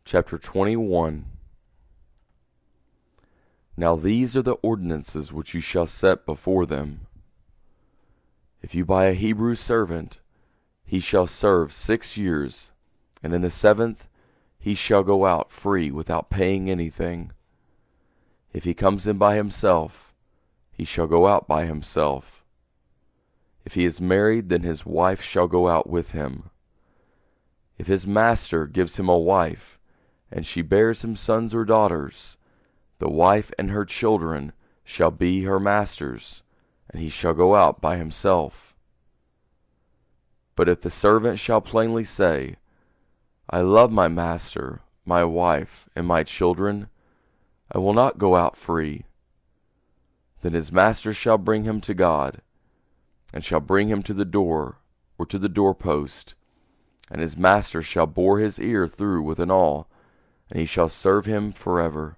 Chapter 21. Now these are the ordinances which you shall set before them. If you buy a Hebrew servant, he shall serve 6 years, and in the 7th he shall go out free without paying anything. If he comes in by himself, he shall go out by himself. If he is married, then his wife shall go out with him. If his master gives him a wife, and she bears him sons or daughters, the wife and her children shall be her master's, and he shall go out by himself. But if the servant shall plainly say, I love my master, my wife, and my children, I will not go out free, then his master shall bring him to God, and shall bring him to the door, or to the doorpost, and his master shall bore his ear through with an awl, and he shall serve him forever.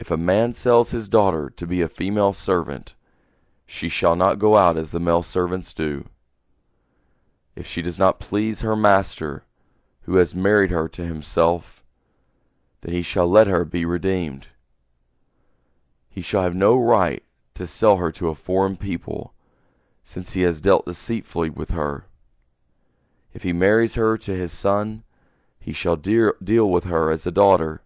If a man sells his daughter to be a female servant, she shall not go out as the male servants do. If she does not please her master, who has married her to himself, then he shall let her be redeemed. He shall have no right to sell her to a foreign people, since he has dealt deceitfully with her. If he marries her to his son, he shall deal with her as a daughter.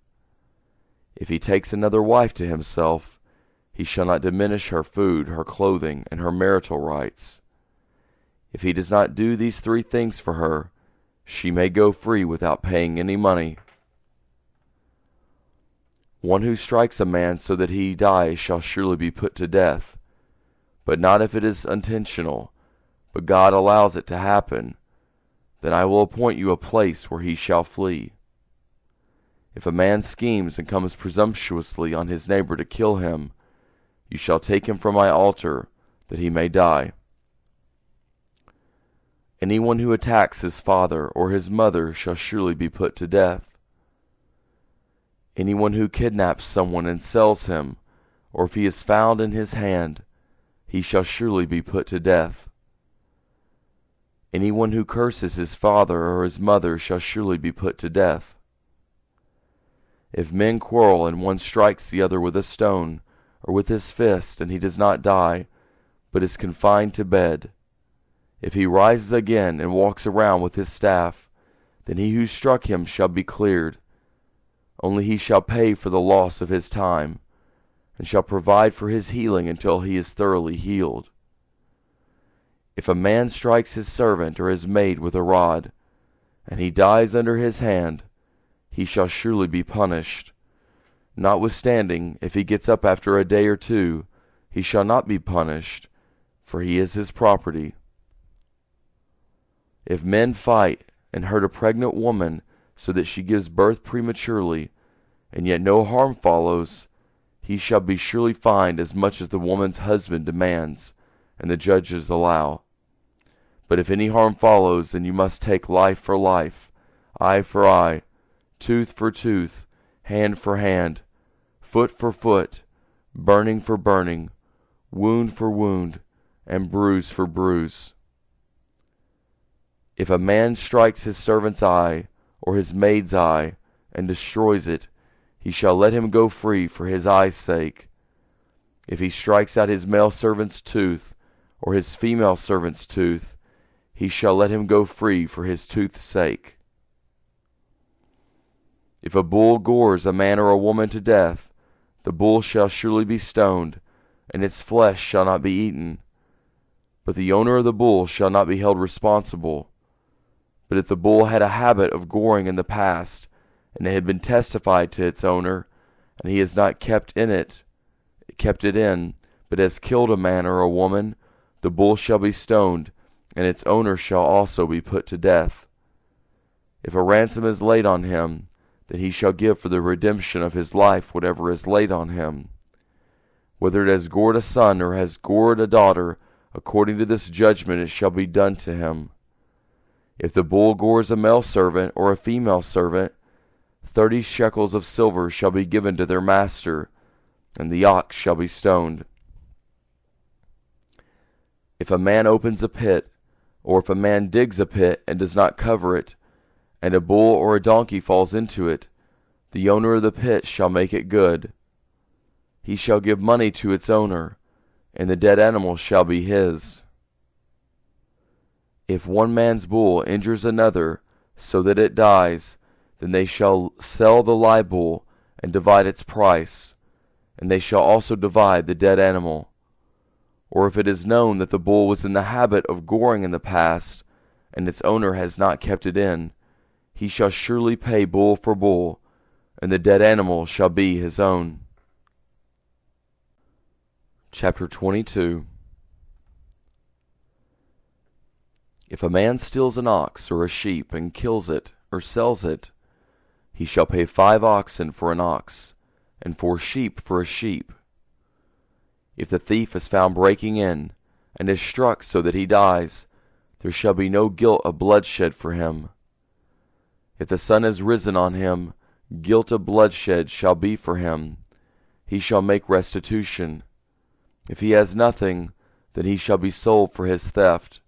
If he takes another wife to himself, he shall not diminish her food, her clothing, and her marital rights. If he does not do these 3 things for her, she may go free without paying any money. One who strikes a man so that he dies shall surely be put to death, but not if it is intentional, but God allows it to happen. Then I will appoint you a place where he shall flee. If a man schemes and comes presumptuously on his neighbor to kill him, you shall take him from my altar, that he may die. Anyone who attacks his father or his mother shall surely be put to death. Anyone who kidnaps someone and sells him, or if he is found in his hand, he shall surely be put to death. Anyone who curses his father or his mother shall surely be put to death. If men quarrel and one strikes the other with a stone or with his fist, and he does not die, but is confined to bed, if he rises again and walks around with his staff, then he who struck him shall be cleared. Only he shall pay for the loss of his time, and shall provide for his healing until he is thoroughly healed. If a man strikes his servant or his maid with a rod, and he dies under his hand, he shall surely be punished. Notwithstanding, if he gets up after a day or 2, he shall not be punished, for he is his property. If men fight and hurt a pregnant woman so that she gives birth prematurely, and yet no harm follows, he shall be surely fined as much as the woman's husband demands, and the judges allow. But if any harm follows, then you must take life for life, eye for eye, tooth for tooth, hand for hand, foot for foot, burning for burning, wound for wound, and bruise for bruise. If a man strikes his servant's eye, or his maid's eye, and destroys it, he shall let him go free for his eye's sake. If he strikes out his male servant's tooth, or his female servant's tooth, he shall let him go free for his tooth's sake. If a bull gores a man or a woman to death, the bull shall surely be stoned, and its flesh shall not be eaten. But the owner of the bull shall not be held responsible. But if the bull had a habit of goring in the past, and it had been testified to its owner, and he has not kept it in, but has killed a man or a woman, the bull shall be stoned, and its owner shall also be put to death. If a ransom is laid on him, then he shall give for the redemption of his life whatever is laid on him. Whether it has gored a son or has gored a daughter, according to this judgment it shall be done to him. If the bull gores a male servant or a female servant, 30 shekels of silver shall be given to their master, and the ox shall be stoned. If a man opens a pit, or if a man digs a pit and does not cover it, and a bull or a donkey falls into it, the owner of the pit shall make it good. He shall give money to its owner, and the dead animal shall be his. If one man's bull injures another so that it dies, then they shall sell the live bull and divide its price, and they shall also divide the dead animal. Or if it is known that the bull was in the habit of goring in the past, and its owner has not kept it in, he shall surely pay bull for bull, and the dead animal shall be his own. Chapter 22. If a man steals an ox or a sheep and kills it or sells it, he shall pay 5 oxen for an ox, and 4 sheep for a sheep. If the thief is found breaking in, and is struck so that he dies, there shall be no guilt of bloodshed for him. If the sun is risen on him, guilt of bloodshed shall be for him. He shall make restitution. If he has nothing, then he shall be sold for his theft.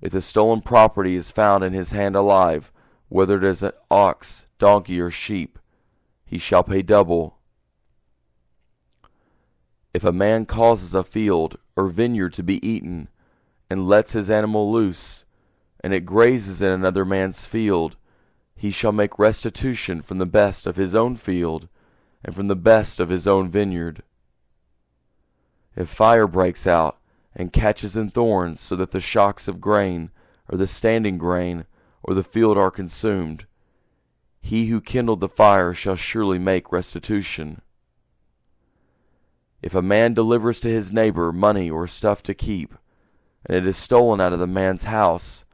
If the stolen property is found in his hand alive, whether it is an ox, donkey, or sheep, he shall pay double. If a man causes a field or vineyard to be eaten, and lets his animal loose, and it grazes in another man's field, he shall make restitution from the best of his own field, and from the best of his own vineyard. If fire breaks out, and catches in thorns, so that the shocks of grain, or the standing grain, or the field are consumed, he who kindled the fire shall surely make restitution. If a man delivers to his neighbor money or stuff to keep, and it is stolen out of the man's house,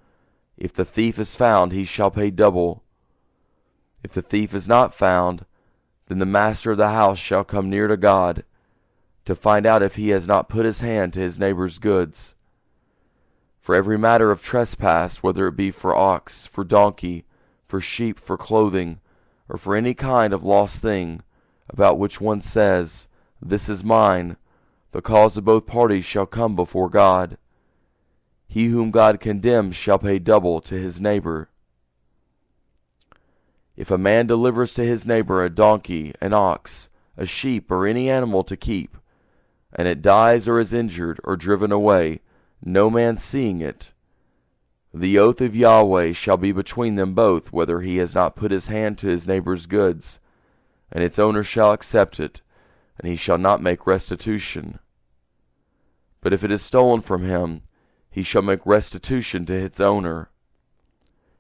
if the thief is found, he shall pay double. If the thief is not found, then the master of the house shall come near to God, to find out if he has not put his hand to his neighbor's goods. For every matter of trespass, whether it be for ox, for donkey, for sheep, for clothing, or for any kind of lost thing, about which one says, "This is mine," the cause of both parties shall come before God. He whom God condemns shall pay double to his neighbor. If a man delivers to his neighbor a donkey, an ox, a sheep, or any animal to keep, and it dies or is injured or driven away, no man seeing it, the oath of Yahweh shall be between them both, whether he has not put his hand to his neighbor's goods, and its owner shall accept it, and he shall not make restitution. But if it is stolen from him, he shall make restitution to its owner.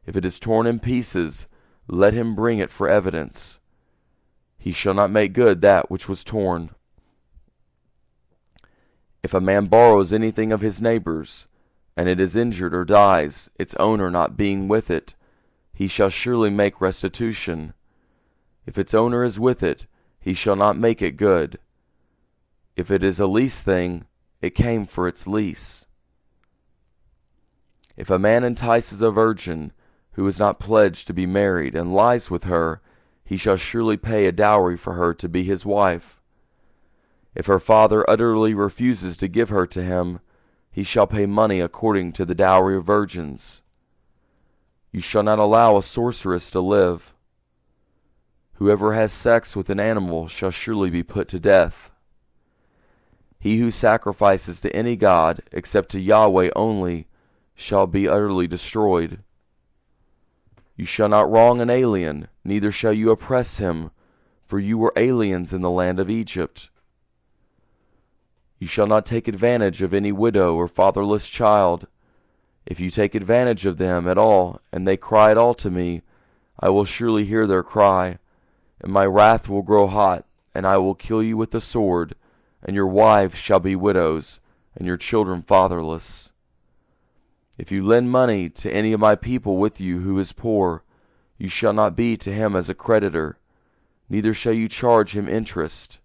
If it is torn in pieces, let him bring it for evidence. He shall not make good that which was torn. If a man borrows anything of his neighbor's, and it is injured or dies, its owner not being with it, he shall surely make restitution. If its owner is with it, he shall not make it good. If it is a lease thing, it came for its lease. If a man entices a virgin who is not pledged to be married, and lies with her, he shall surely pay a dowry for her to be his wife. If her father utterly refuses to give her to him, he shall pay money according to the dowry of virgins. You shall not allow a sorceress to live. Whoever has sex with an animal shall surely be put to death. He who sacrifices to any god, except to Yahweh only, shall be utterly destroyed. You shall not wrong an alien, neither shall you oppress him, for you were aliens in the land of Egypt. You shall not take advantage of any widow or fatherless child. If you take advantage of them at all, and they cry at all to me, I will surely hear their cry, and my wrath will grow hot, and I will kill you with the sword, and your wives shall be widows, and your children fatherless. If you lend money to any of my people with you who is poor, you shall not be to him as a creditor, neither shall you charge him interest.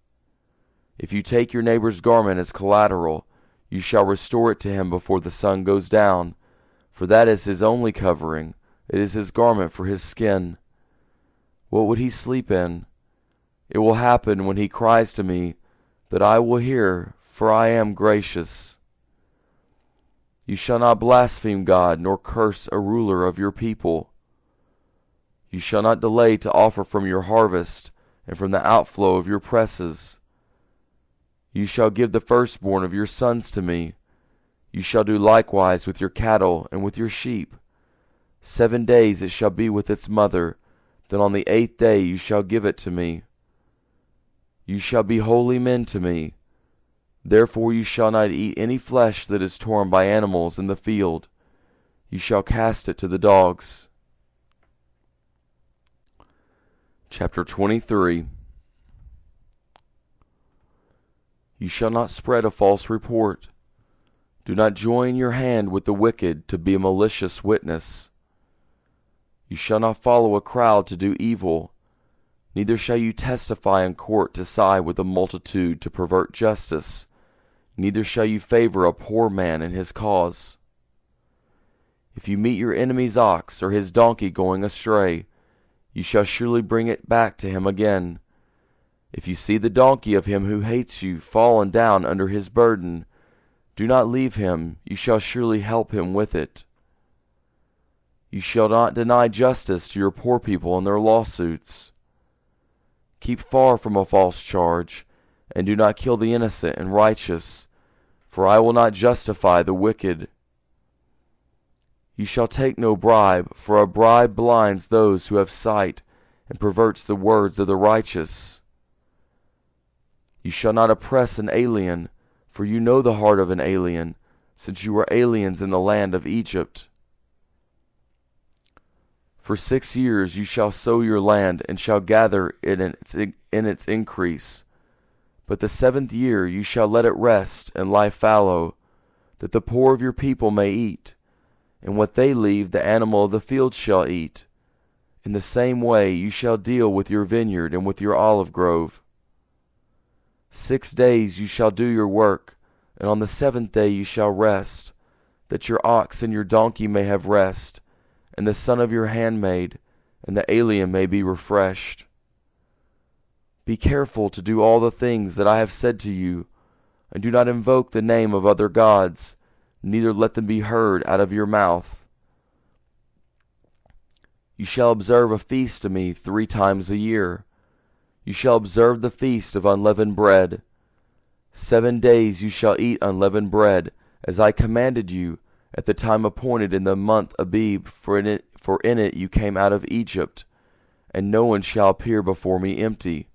If you take your neighbor's garment as collateral, you shall restore it to him before the sun goes down, for that is his only covering, it is his garment for his skin. What would he sleep in? It will happen when he cries to me, that I will hear, for I am gracious. You shall not blaspheme God, nor curse a ruler of your people. You shall not delay to offer from your harvest and from the outflow of your presses. You shall give the firstborn of your sons to me. You shall do likewise with your cattle and with your sheep. 7 days it shall be with its mother, then on the 8th day you shall give it to me. You shall be holy men to me. Therefore you shall not eat any flesh that is torn by animals in the field. You shall cast it to the dogs. Chapter 23. You shall not spread a false report. Do not join your hand with the wicked to be a malicious witness. You shall not follow a crowd to do evil, neither shall you testify in court to side with a multitude to pervert justice, neither shall you favor a poor man in his cause. If you meet your enemy's ox or his donkey going astray, you shall surely bring it back to him again. If you see the donkey of him who hates you fallen down under his burden, do not leave him, you shall surely help him with it. You shall not deny justice to your poor people in their lawsuits. Keep far from a false charge, and do not kill the innocent and righteous, for I will not justify the wicked. You shall take no bribe, for a bribe blinds those who have sight, and perverts the words of the righteous. You shall not oppress an alien, for you know the heart of an alien, since you were aliens in the land of Egypt. For 6 years you shall sow your land, and shall gather it in its increase. But the 7th year you shall let it rest and lie fallow, that the poor of your people may eat, and what they leave the animal of the field shall eat. In the same way you shall deal with your vineyard and with your olive grove. 6 days you shall do your work, and on the 7th day you shall rest, that your ox and your donkey may have rest, and the son of your handmaid, and the alien may be refreshed. Be careful to do all the things that I have said to you, and do not invoke the name of other gods, neither let them be heard out of your mouth. You shall observe a feast to me 3 times a year. You shall observe the feast of unleavened bread. 7 days you shall eat unleavened bread, as I commanded you, at the time appointed in the month Abib, for in it you came out of Egypt, and no one shall appear before me empty.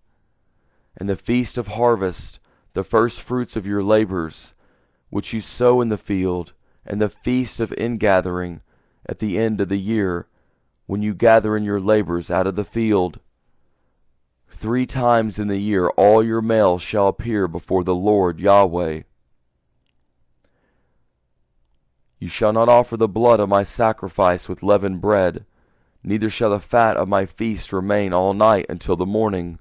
And the feast of harvest, the first fruits of your labors, which you sow in the field, and the feast of ingathering, at the end of the year, when you gather in your labors out of the field. 3 times in the year all your males shall appear before the Lord Yahweh. You shall not offer the blood of my sacrifice with leavened bread, neither shall the fat of my feast remain all night until the morning.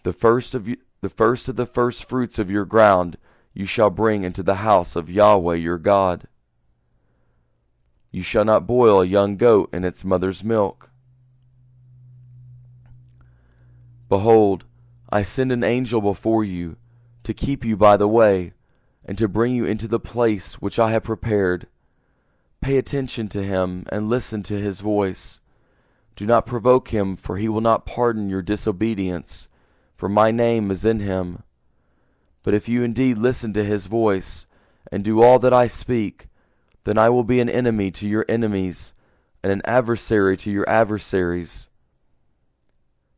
The first of the first fruits of your ground you shall bring into the house of Yahweh your God. You shall not boil a young goat in its mother's milk. Behold, I send an angel before you, to keep you by the way, and to bring you into the place which I have prepared. Pay attention to him, and listen to his voice. Do not provoke him, for he will not pardon your disobedience, for my name is in him. But if you indeed listen to his voice, and do all that I speak, then I will be an enemy to your enemies, and an adversary to your adversaries.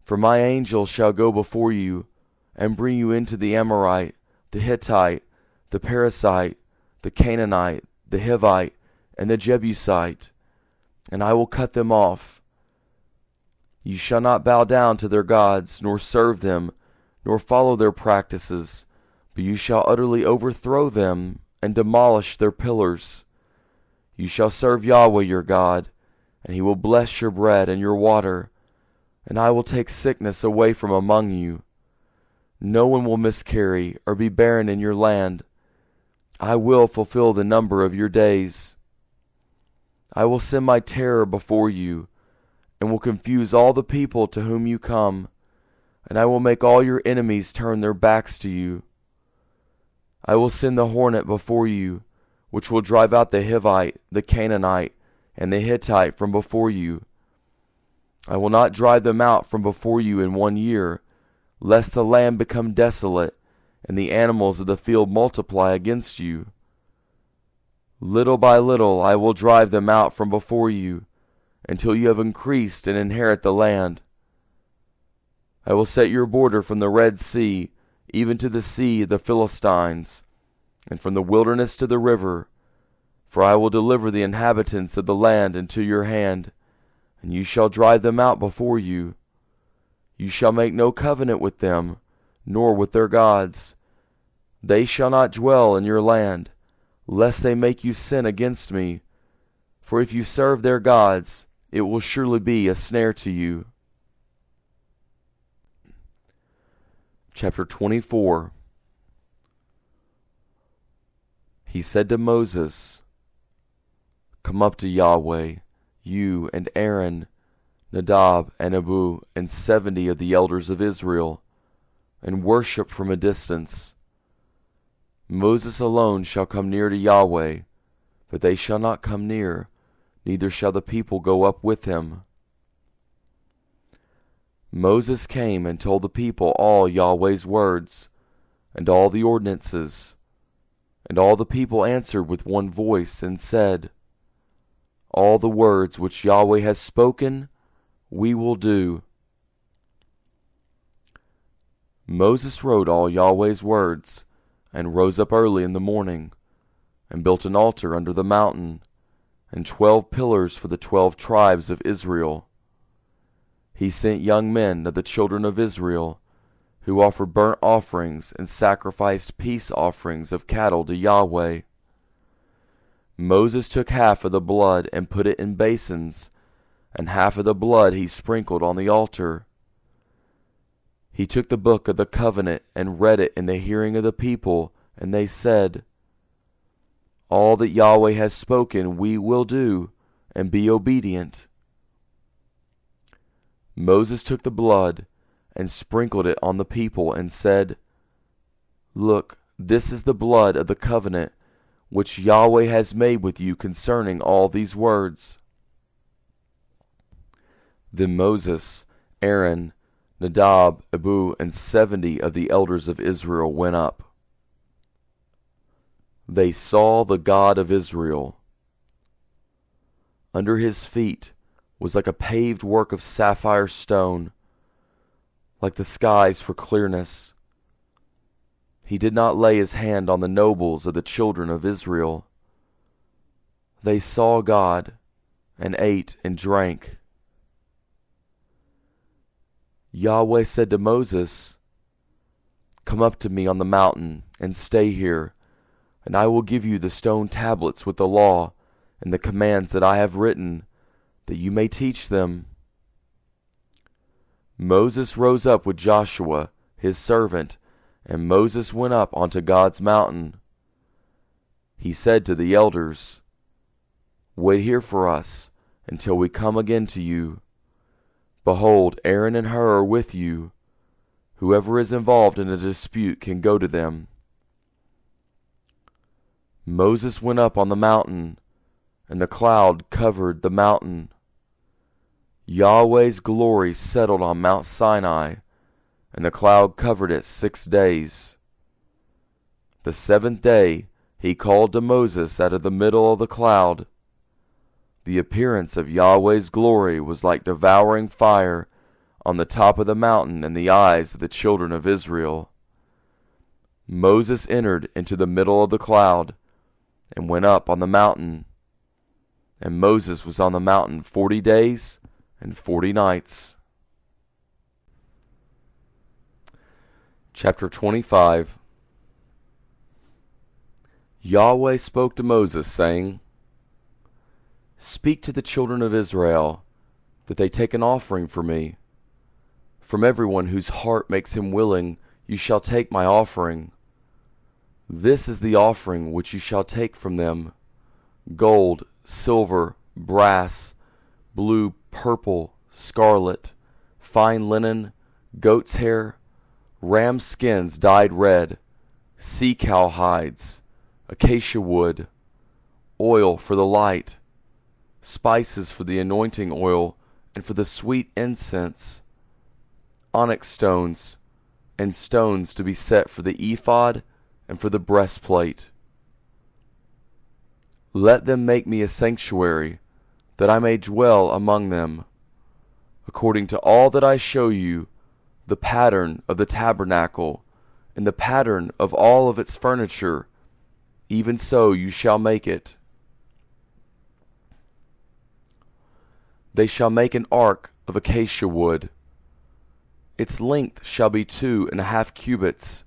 For my angel shall go before you, and bring you into the Amorite, the Hittite, the Perizzite, the Canaanite, the Hivite, and the Jebusite, and I will cut them off. You shall not bow down to their gods, nor serve them, nor follow their practices, but you shall utterly overthrow them, and demolish their pillars. You shall serve Yahweh your God, and he will bless your bread and your water, and I will take sickness away from among you. No one will miscarry or be barren in your land. I will fulfill the number of your days. I will send my terror before you, and will confuse all the people to whom you come, and I will make all your enemies turn their backs to you. I will send the hornet before you, which will drive out the Hivite, the Canaanite, and the Hittite from before you. I will not drive them out from before you in 1 year, lest the land become desolate, and the animals of the field multiply against you. Little by little I will drive them out from before you, until you have increased and inherit the land. I will set your border from the Red Sea, even to the sea of the Philistines, and from the wilderness to the river, for I will deliver the inhabitants of the land into your hand, and you shall drive them out before you. You shall make no covenant with them, nor with their gods. They shall not dwell in your land, lest they make you sin against me. For if you serve their gods, it will surely be a snare to you. Chapter 24. He said to Moses, Come up to Yahweh, you and Aaron, Nadab and Abihu, and 70 of the elders of Israel, and worship from a distance. Moses alone shall come near to Yahweh, but they shall not come near, neither shall the people go up with him. Moses came and told the people all Yahweh's words, and all the ordinances. And all the people answered with one voice, and said, All the words which Yahweh has spoken, we will do. Moses wrote all Yahweh's words, and rose up early in the morning, and built an altar under the mountain, and 12 pillars for the 12 tribes of Israel. He sent young men of the children of Israel, who offered burnt offerings and sacrificed peace offerings of cattle to Yahweh. Moses took half of the blood and put it in basins, and half of the blood he sprinkled on the altar. He took the book of the covenant and read it in the hearing of the people, and they said, All that Yahweh has spoken we will do, and be obedient. Moses took the blood and sprinkled it on the people, and said, Look, this is the blood of the covenant which Yahweh has made with you concerning all these words. Then Moses, Aaron, Nadab, Abihu, and 70 of the elders of Israel went up. They saw the God of Israel. Under his feet was like a paved work of sapphire stone, like the skies for clearness. He did not lay his hand on the nobles of the children of Israel. They saw God, and ate and drank. Yahweh said to Moses, Come up to me on the mountain, and stay here, and I will give you the stone tablets with the law, and the commands that I have written, that you may teach them. Moses rose up with Joshua, his servant, and Moses went up onto God's mountain. He said to the elders, Wait here for us until we come again to you. Behold, Aaron and Hur are with you. Whoever is involved in a dispute can go to them. Moses went up on the mountain, and the cloud covered the mountain. Yahweh's glory settled on Mount Sinai, and the cloud covered it 6 days. The 7th day he called to Moses out of the middle of the cloud. The appearance of Yahweh's glory was like devouring fire on the top of the mountain in the eyes of the children of Israel. Moses entered into the middle of the cloud and went up on the mountain. And Moses was on the mountain 40 days and 40 nights. Chapter 25. Yahweh spoke to Moses, saying, Speak to the children of Israel, that they take an offering for me. From everyone whose heart makes him willing, you shall take my offering. This is the offering which you shall take from them: gold, silver, brass, blue, purple, scarlet, fine linen, goat's hair, ram skins dyed red, sea cow hides, acacia wood, oil for the light, spices for the anointing oil, and for the sweet incense, onyx stones, and stones to be set for the ephod and for the breastplate. Let them make me a sanctuary, that I may dwell among them, according to all that I show you, the pattern of the tabernacle, and the pattern of all of its furniture, even so you shall make it. They shall make an ark of acacia wood. Its length shall be 2.5 cubits,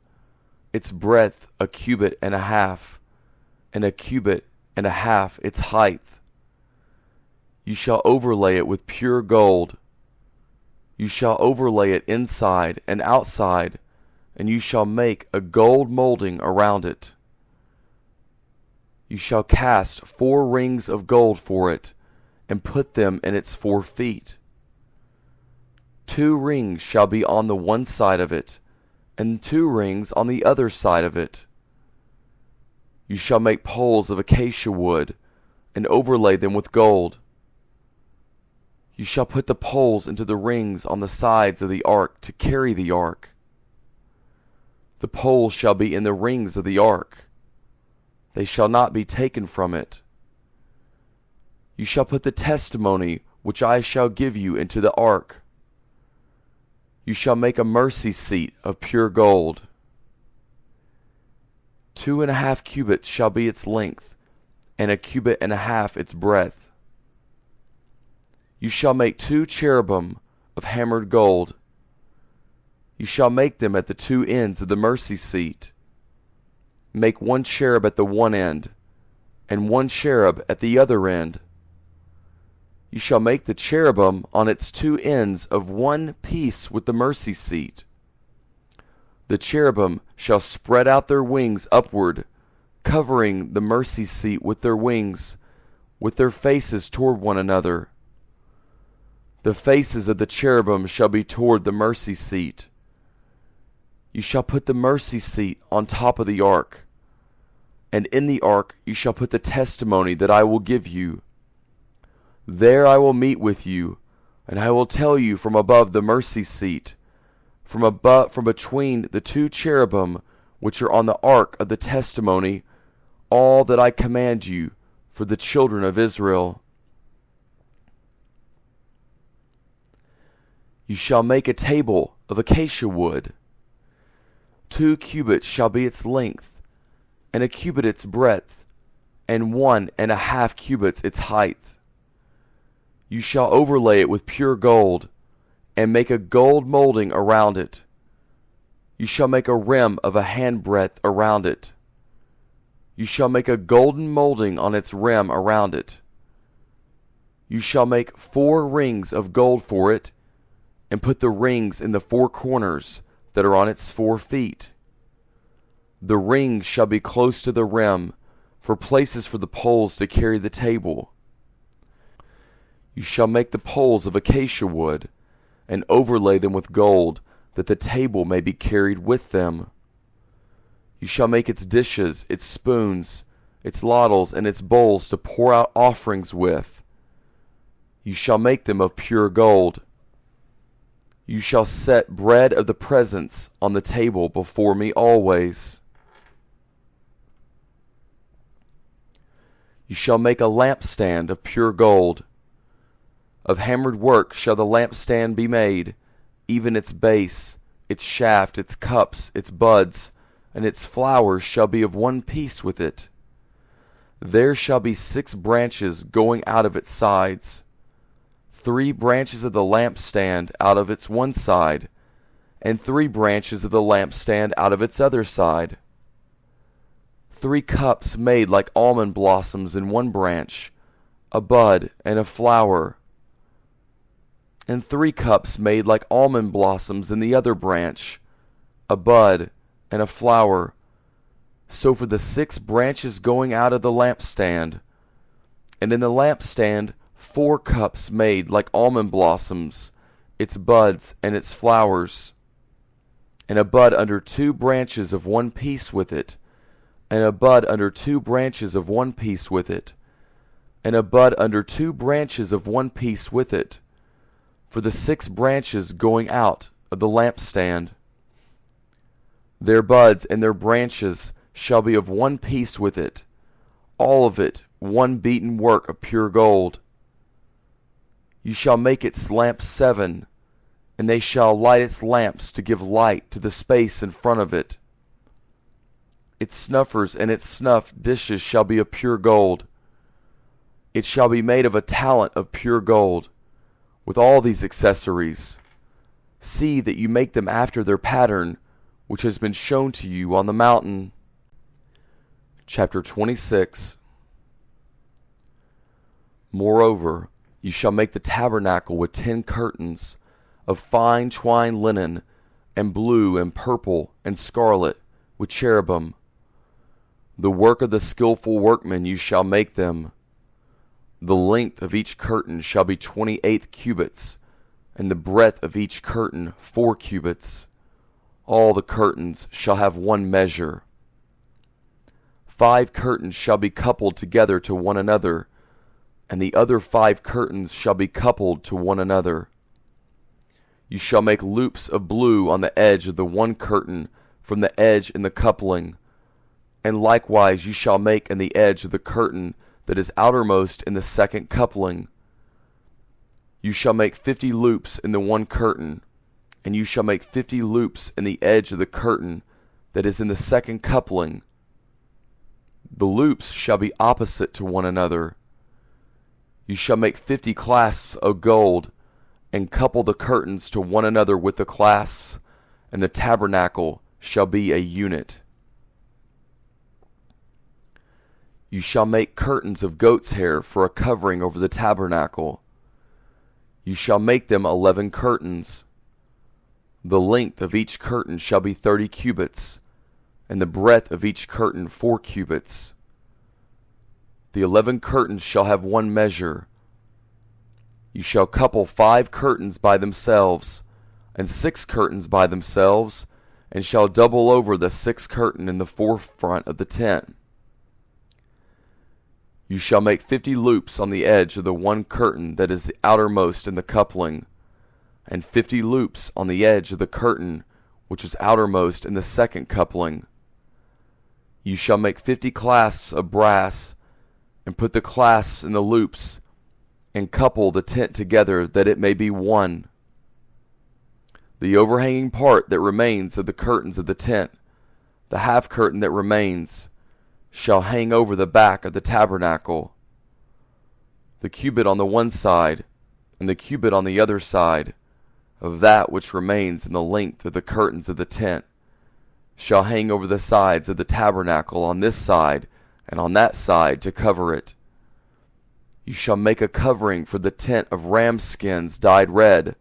its breadth 1.5 cubits, and 1.5 cubits its height. You shall overlay it with pure gold. You shall overlay it inside and outside, and you shall make a gold molding around it. You shall cast 4 rings of gold for it, and put them in its 4 feet. 2 rings shall be on the one side of it, and 2 rings on the other side of it. You shall make poles of acacia wood, and overlay them with gold. You shall put the poles into the rings on the sides of the ark to carry the ark. The poles shall be in the rings of the ark. They shall not be taken from it. You shall put the testimony which I shall give you into the ark. You shall make a mercy seat of pure gold. 2.5 cubits shall be its length, and 1.5 cubits its breadth. You shall make 2 cherubim of hammered gold. You shall make them at the 2 ends of the mercy seat. Make 1 cherub at the one end, and 1 cherub at the other end. You shall make the cherubim on its 2 ends of one piece with the mercy seat. The cherubim shall spread out their wings upward, covering the mercy seat with their wings, with their faces toward one another. The faces of the cherubim shall be toward the mercy seat. You shall put the mercy seat on top of the ark, and in the ark you shall put the testimony that I will give you. There I will meet with you, and I will tell you from above the mercy seat, from between the 2 cherubim which are on the ark of the testimony, all that I command you for the children of Israel. You shall make a table of acacia wood. 2 cubits shall be its length, and 1 cubit its breadth, and 1.5 cubits its height. You shall overlay it with pure gold, and make a gold molding around it. You shall make a rim of a handbreadth around it. You shall make a golden molding on its rim around it. You shall make 4 rings of gold for it, and put the rings in the 4 corners that are on its 4 feet. The rings shall be close to the rim, for places for the poles to carry the table. You shall make the poles of acacia wood, and overlay them with gold, that the table may be carried with them. You shall make its dishes, its spoons, its ladles, and its bowls to pour out offerings with. You shall make them of pure gold. You shall set bread of the presence on the table before me always. You shall make a lampstand of pure gold. Of hammered work shall the lampstand be made, even its base, its shaft, its cups, its buds, and its flowers shall be of one piece with it. There shall be 6 branches going out of its sides, 3 branches of the lampstand out of its one side, and 3 branches of the lampstand out of its other side. 3 cups made like almond blossoms in one branch, a bud and a flower, and 3 cups made like almond blossoms in the other branch, a bud and a flower. So for the 6 branches going out of the lampstand, and in the lampstand 4 cups made like almond blossoms, its buds and its flowers, and a bud under 2 branches of one piece with it, and a bud under 2 branches of one piece with it, and a bud under 2 branches of one piece with it, for the 6 branches going out of the lampstand. Their buds and their branches shall be of one piece with it, all of it one beaten work of pure gold. You shall make its lamps 7, and they shall light its lamps to give light to the space in front of it. Its snuffers and its snuff dishes shall be of pure gold. It shall be made of a talent of pure gold, with all these accessories. See that you make them after their pattern, which has been shown to you on the mountain. Chapter 26. Moreover, you shall make the tabernacle with 10 curtains of fine twined linen, and blue and purple and scarlet, with cherubim. The work of the skillful workman you shall make them. The length of each curtain shall be 28 cubits, and the breadth of each curtain 4 cubits. All the curtains shall have one measure. 5 curtains shall be coupled together to one another, and the other 5 curtains shall be coupled to one another. You shall make loops of blue on the edge of the one curtain from the edge in the coupling, and likewise you shall make in the edge of the curtain that is outermost in the second coupling. You shall make 50 loops in the one curtain, and you shall make 50 loops in the edge of the curtain that is in the second coupling. The loops shall be opposite to one another. You shall make 50 clasps of gold, and couple the curtains to one another with the clasps, and the tabernacle shall be a unit. You shall make curtains of goat's hair for a covering over the tabernacle. You shall make them 11 curtains. The length of each curtain shall be 30 cubits, and the breadth of each curtain 4 cubits. The 11 curtains shall have one measure. You shall couple 5 curtains by themselves, and 6 curtains by themselves, and shall double over the 6th curtain in the forefront of the tent. You shall make 50 loops on the edge of the one curtain that is the outermost in the coupling, and 50 loops on the edge of the curtain which is outermost in the second coupling. You shall make 50 clasps of brass, and put the clasps in the loops, and couple the tent together that it may be one. The overhanging part that remains of the curtains of the tent, the half curtain that remains, shall hang over the back of the tabernacle. The cubit on the one side, and the cubit on the other side, of that which remains in the length of the curtains of the tent, shall hang over the sides of the tabernacle on this side and on that side to cover it. You shall make a covering for the tent of ram skins dyed red,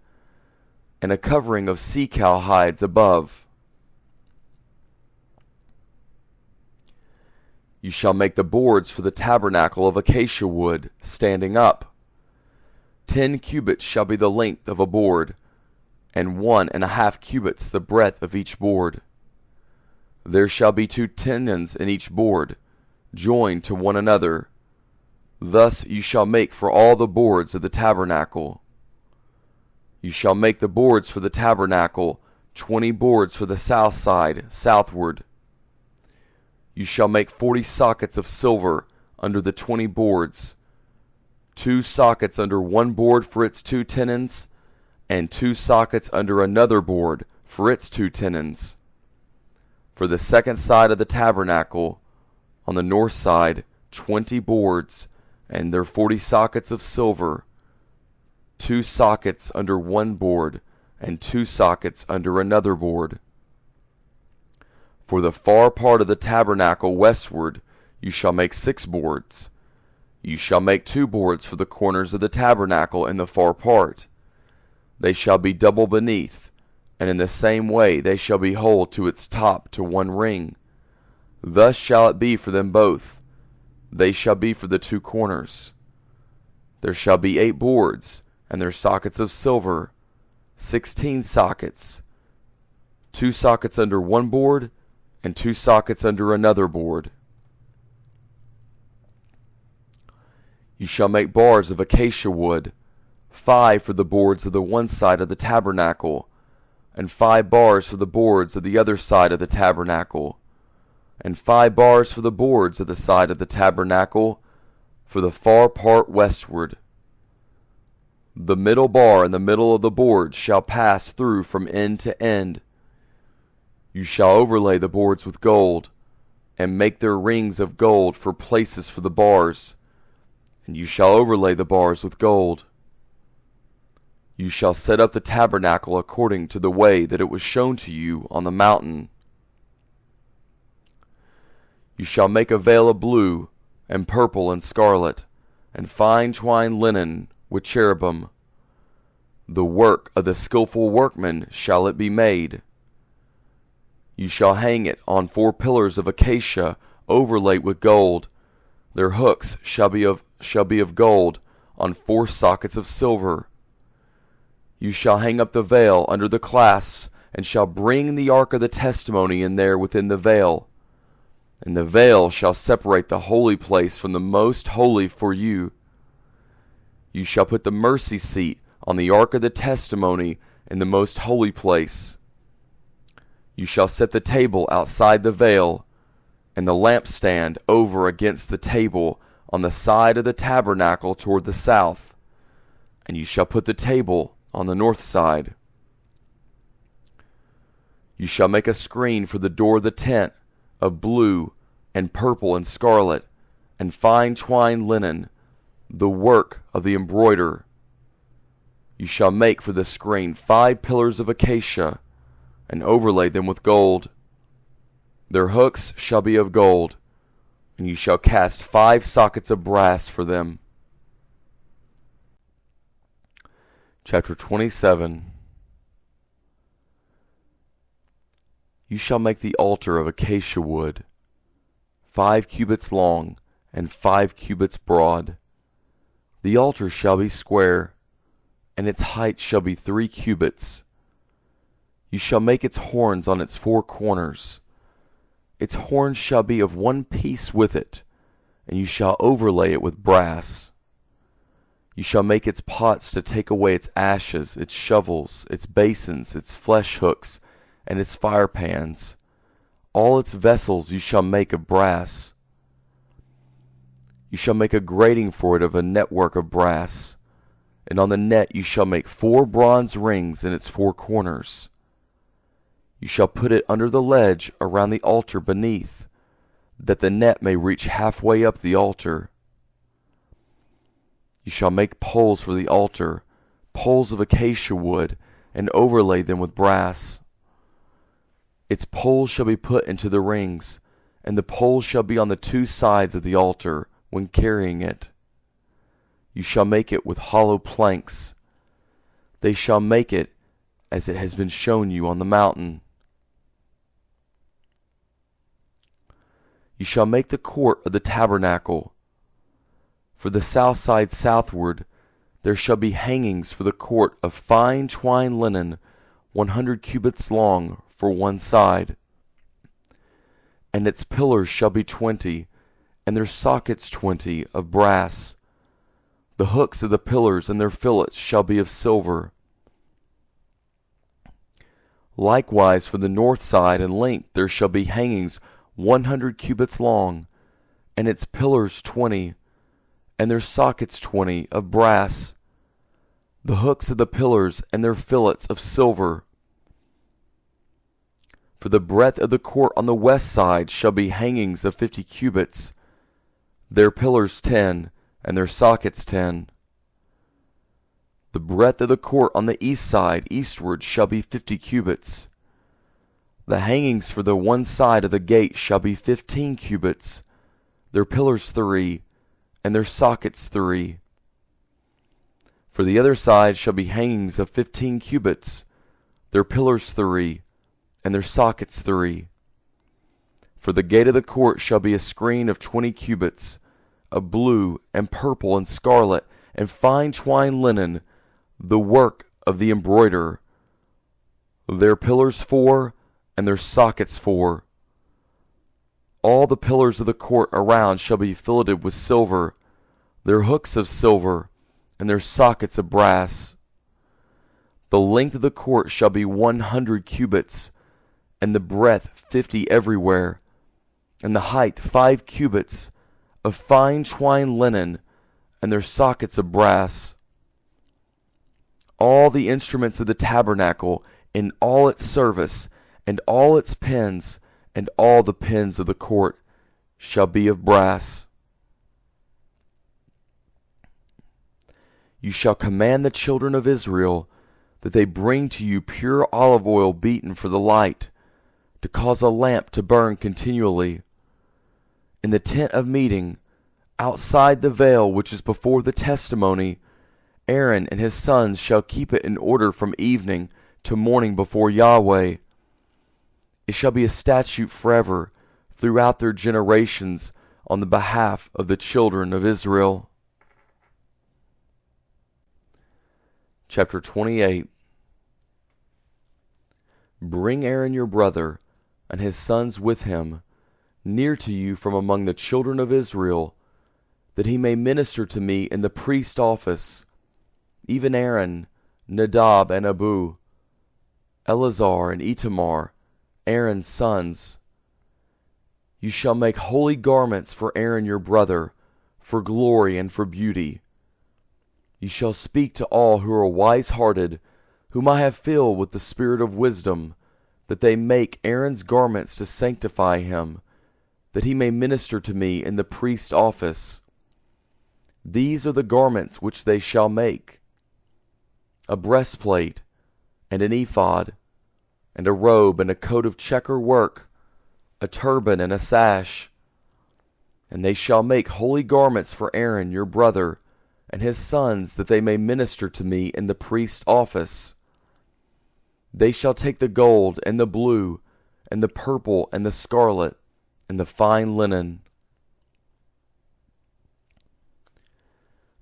and a covering of sea-cow hides above. You shall make the boards for the tabernacle of acacia wood, standing up. 10 cubits shall be the length of a board, and 1.5 cubits the breadth of each board. There shall be 2 tenons in each board, joined to one another. Thus you shall make for all the boards of the tabernacle. You shall make the boards for the tabernacle, 20 boards for the south side, southward. You shall make 40 sockets of silver under the 20 boards, 2 sockets under one board for its 2 tenons, and 2 sockets under another board for its 2 tenons. For the second side of the tabernacle, on the north side, 20 boards, and their 40 sockets of silver, 2 sockets under one board, and 2 sockets under another board. For the far part of the tabernacle westward, you shall make 6 boards. You shall make 2 boards for the corners of the tabernacle in the far part. They shall be double beneath, and in the same way they shall be whole to its top to one ring. Thus shall it be for them both. They shall be for the 2 corners. There shall be 8 boards, and their sockets of silver, 16 sockets, 2 sockets under one board, and 2 sockets under another board. You shall make bars of acacia wood, 5 for the boards of the one side of the tabernacle, and 5 bars for the boards of the other side of the tabernacle, and 5 bars for the boards of the side of the tabernacle for the far part westward. The middle bar in the middle of the boards shall pass through from end to end. You shall overlay the boards with gold, and make their rings of gold for places for the bars, and you shall overlay the bars with gold. You shall set up the tabernacle according to the way that it was shown to you on the mountain. You shall make a veil of blue, and purple, and scarlet, and fine twined linen with cherubim. The work of the skillful workman shall it be made. You shall hang it on 4 pillars of acacia overlaid with gold. Their hooks shall be of gold on 4 sockets of silver. You shall hang up the veil under the clasps, and shall bring the ark of the testimony in there within the veil. And the veil shall separate the holy place from the most holy for you. You shall put the mercy seat on the ark of the testimony in the most holy place. You shall set the table outside the veil, and the lampstand over against the table on the side of the tabernacle toward the south. And you shall put the table on the north side. You shall make a screen for the door of the tent of blue and purple and scarlet, and fine twined linen, the work of the embroiderer. You shall make for the screen 5 pillars of acacia, and overlay them with gold. Their hooks shall be of gold, and you shall cast 5 sockets of brass for them. Chapter 27. You shall make the altar of acacia wood, 5 cubits long, and 5 cubits broad. The altar shall be square, and its height shall be 3 cubits. You shall make its horns on its 4 corners. Its horns shall be of one piece with it, and you shall overlay it with brass. You shall make its pots to take away its ashes, its shovels, its basins, its flesh hooks, and its fire pans. All its vessels you shall make of brass. You shall make a grating for it of a network of brass, and on the net you shall make 4 bronze rings in its 4 corners. You shall put it under the ledge around the altar beneath, that the net may reach halfway up the altar. You shall make poles for the altar, poles of acacia wood, and overlay them with brass. Its poles shall be put into the rings, and the poles shall be on the 2 sides of the altar when carrying it. You shall make it with hollow planks. They shall make it as it has been shown you on the mountain. You shall make the court of the tabernacle. For the south side southward there shall be hangings for the court of fine twined linen, 100 cubits long for one side. And its pillars shall be 20, and their sockets 20 of brass. The hooks of the pillars and their fillets shall be of silver. Likewise for the north side in length there shall be hangings 100 cubits long, and its pillars 20, and their sockets 20 of brass. The hooks of the pillars and their fillets of silver. For the breadth of the court on the west side shall be hangings of 50 cubits, their pillars 10, and their sockets 10. The breadth of the court on the east side eastward shall be 50 cubits. The hangings for the one side of the gate shall be 15 cubits, their pillars 3, and their sockets 3. For the other side shall be hangings of 15 cubits, their pillars 3, and their sockets 3. For the gate of the court shall be a screen of 20 cubits, of blue and purple and scarlet and fine twined linen, the work of the embroiderer. Their pillars 4, and their sockets 4. All the pillars of the court around shall be filleted with silver, their hooks of silver, and their sockets of brass. The length of the court shall be 100 cubits, and the breadth 50 everywhere, and the height 5 cubits, of fine twined linen, and their sockets of brass. All the instruments of the tabernacle, in all its service, and all its pins, and all the pins of the court, shall be of brass. You shall command the children of Israel that they bring to you pure olive oil beaten for the light, to cause a lamp to burn continually. In the tent of meeting, outside the veil which is before the testimony, Aaron and his sons shall keep it in order from evening to morning before Yahweh. It shall be a statute forever throughout their generations on the behalf of the children of Israel. Chapter 28. Bring Aaron your brother, and his sons with him, near to you from among the children of Israel, that he may minister to me in the priest office, even Aaron, Nadab and Abihu, Eleazar and Itamar, Aaron's sons. You shall make holy garments for Aaron your brother, for glory and for beauty. You shall speak to all who are wise-hearted, whom I have filled with the spirit of wisdom, that they make Aaron's garments to sanctify him, that he may minister to me in the priest's office. These are the garments which they shall make: a breastplate, and an ephod, and a robe and a coat of checker work, a turban and a sash. And they shall make holy garments for Aaron your brother, and his sons, that they may minister to me in the priest's office. They shall take the gold, and the blue, and the purple, and the scarlet, and the fine linen.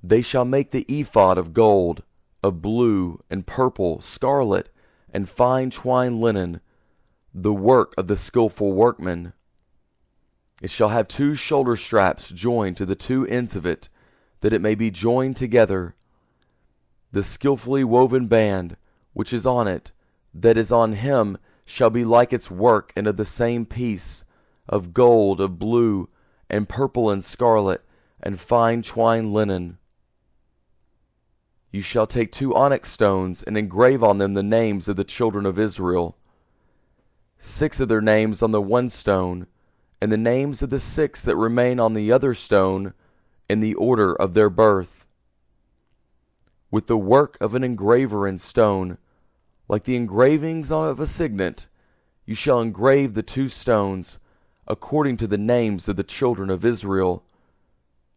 They shall make the ephod of gold, of blue, and purple, scarlet, and fine twined linen, the work of the skillful workman. It shall have 2 shoulder straps joined to the 2 ends of it, that it may be joined together. The skillfully woven band, which is on it, that is on him, shall be like its work, and of the same piece, of gold, of blue, and purple, and scarlet, and fine twined linen. You shall take 2 onyx stones, and engrave on them the names of the children of Israel, 6 of their names on the one stone, and the names of the 6 that remain on the other stone, in the order of their birth. With the work of an engraver in stone, like the engravings of a signet, you shall engrave the 2 stones, according to the names of the children of Israel.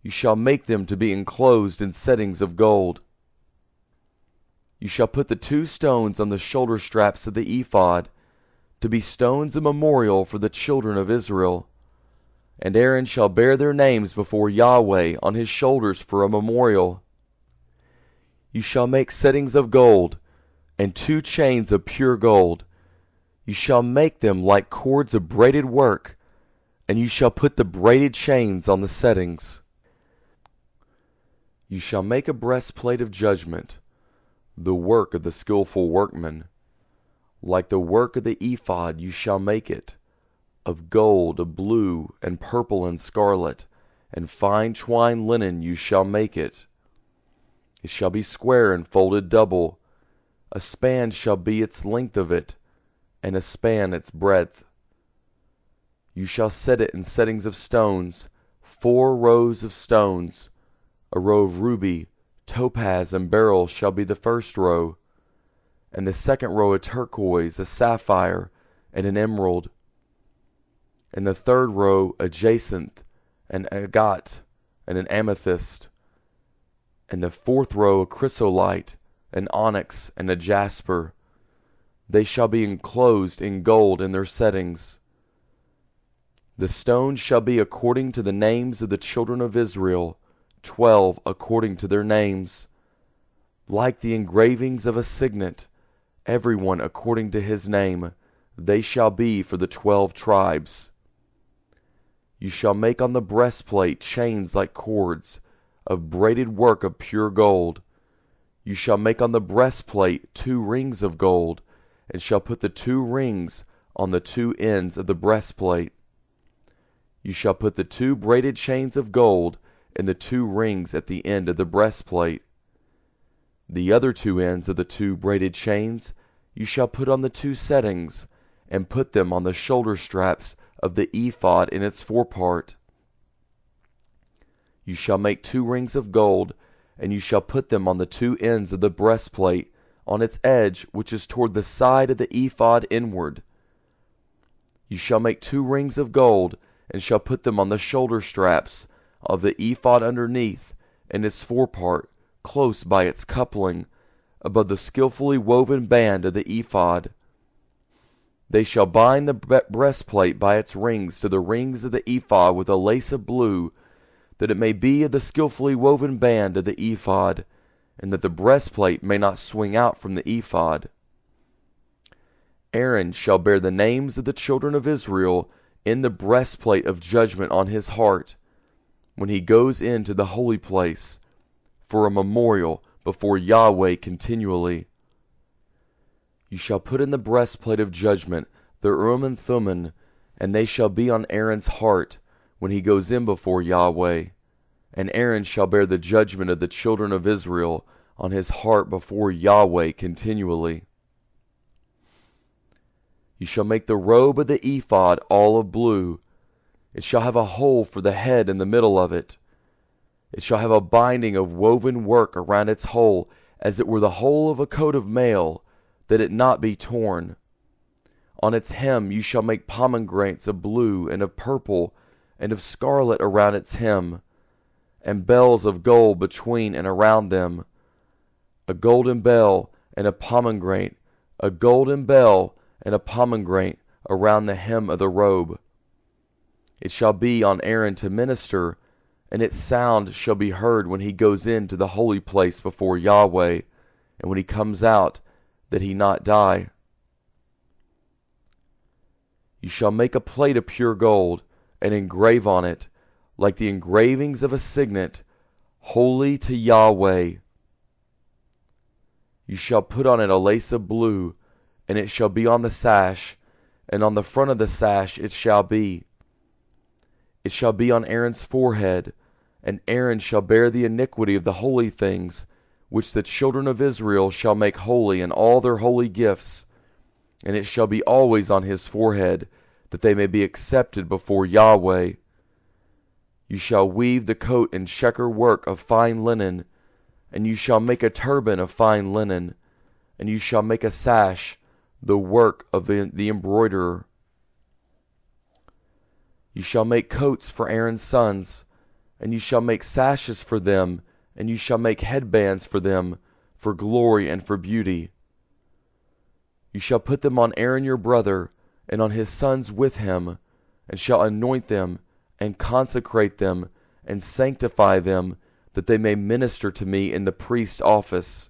You shall make them to be enclosed in settings of gold. You shall put the 2 stones on the shoulder straps of the ephod, to be stones of memorial for the children of Israel. And Aaron shall bear their names before Yahweh on his shoulders for a memorial. You shall make settings of gold, and 2 chains of pure gold. You shall make them like cords of braided work, and you shall put the braided chains on the settings. You shall make a breastplate of judgment, the work of the skillful workman. Like the work of the ephod you shall make it, of gold, of blue, and purple, and scarlet, and fine twined linen you shall make it. It shall be square and folded double. A span shall be its length of it, and a span its breadth. You shall set it in settings of stones, 4 rows of stones. A row of ruby, topaz, and beryl shall be the first row, and the second row a turquoise, a sapphire, and an emerald. And the third row a jacinth, an agate, and an amethyst. And the 4th row a chrysolite, an onyx, and a jasper. They shall be enclosed in gold in their settings. The stones shall be according to the names of the children of Israel, 12 according to their names. Like the engravings of a signet, every one according to his name, they shall be for the 12 tribes. You shall make on the breastplate chains like cords, of braided work of pure gold. you shall make on the breastplate 2 rings of gold, and shall put the 2 rings on the 2 ends of the breastplate. You shall put the 2 braided chains of gold in the 2 rings at the end of the breastplate. The other 2 ends of the 2 braided chains you shall put on the 2 settings, and put them on the shoulder straps of the ephod in its forepart. You shall make 2 rings of gold, and you shall put them on the 2 ends of the breastplate, on its edge which is toward the side of the ephod inward. You shall make 2 rings of gold, and shall put them on the shoulder straps of the ephod underneath, in its forepart, close by its coupling, above the skillfully woven band of the ephod. They shall bind the breastplate by its rings to the rings of the ephod with a lace of blue, that it may be of the skillfully woven band of the ephod, and that the breastplate may not swing out from the ephod. Aaron shall bear the names of the children of Israel in the breastplate of judgment on his heart, when he goes into the holy place, for a memorial before Yahweh continually. You shall put in the breastplate of judgment the Urim and Thummim, and they shall be on Aaron's heart when he goes in before Yahweh. And Aaron shall bear the judgment of the children of Israel on his heart before Yahweh continually. You shall make the robe of the ephod all of blue. It shall have a hole for the head in the middle of it. It shall have a binding of woven work around its hole, as it were the hole of a coat of mail, that it not be torn. On its hem you shall make pomegranates of blue and of purple and of scarlet around its hem, and bells of gold between and around them, a golden bell and a pomegranate, a golden bell and a pomegranate around the hem of the robe. It shall be on Aaron to minister, and its sound shall be heard when he goes into the holy place before Yahweh, and when he comes out, that he not die. You shall make a plate of pure gold, and engrave on it, like the engravings of a signet, holy to Yahweh. You shall put on it a lace of blue, and it shall be on the sash, and on the front of the sash it shall be. It shall be on Aaron's forehead, and Aaron shall bear the iniquity of the holy things, which the children of Israel shall make holy in all their holy gifts, and it shall be always on his forehead, that they may be accepted before Yahweh. You shall weave the coat in checker work of fine linen, and you shall make a turban of fine linen, and you shall make a sash, the work of the embroiderer. You shall make coats for Aaron's sons, and you shall make sashes for them, and you shall make headbands for them, for glory and for beauty. You shall put them on Aaron your brother, and on his sons with him, and shall anoint them, and consecrate them, and sanctify them, that they may minister to me in the priest's office.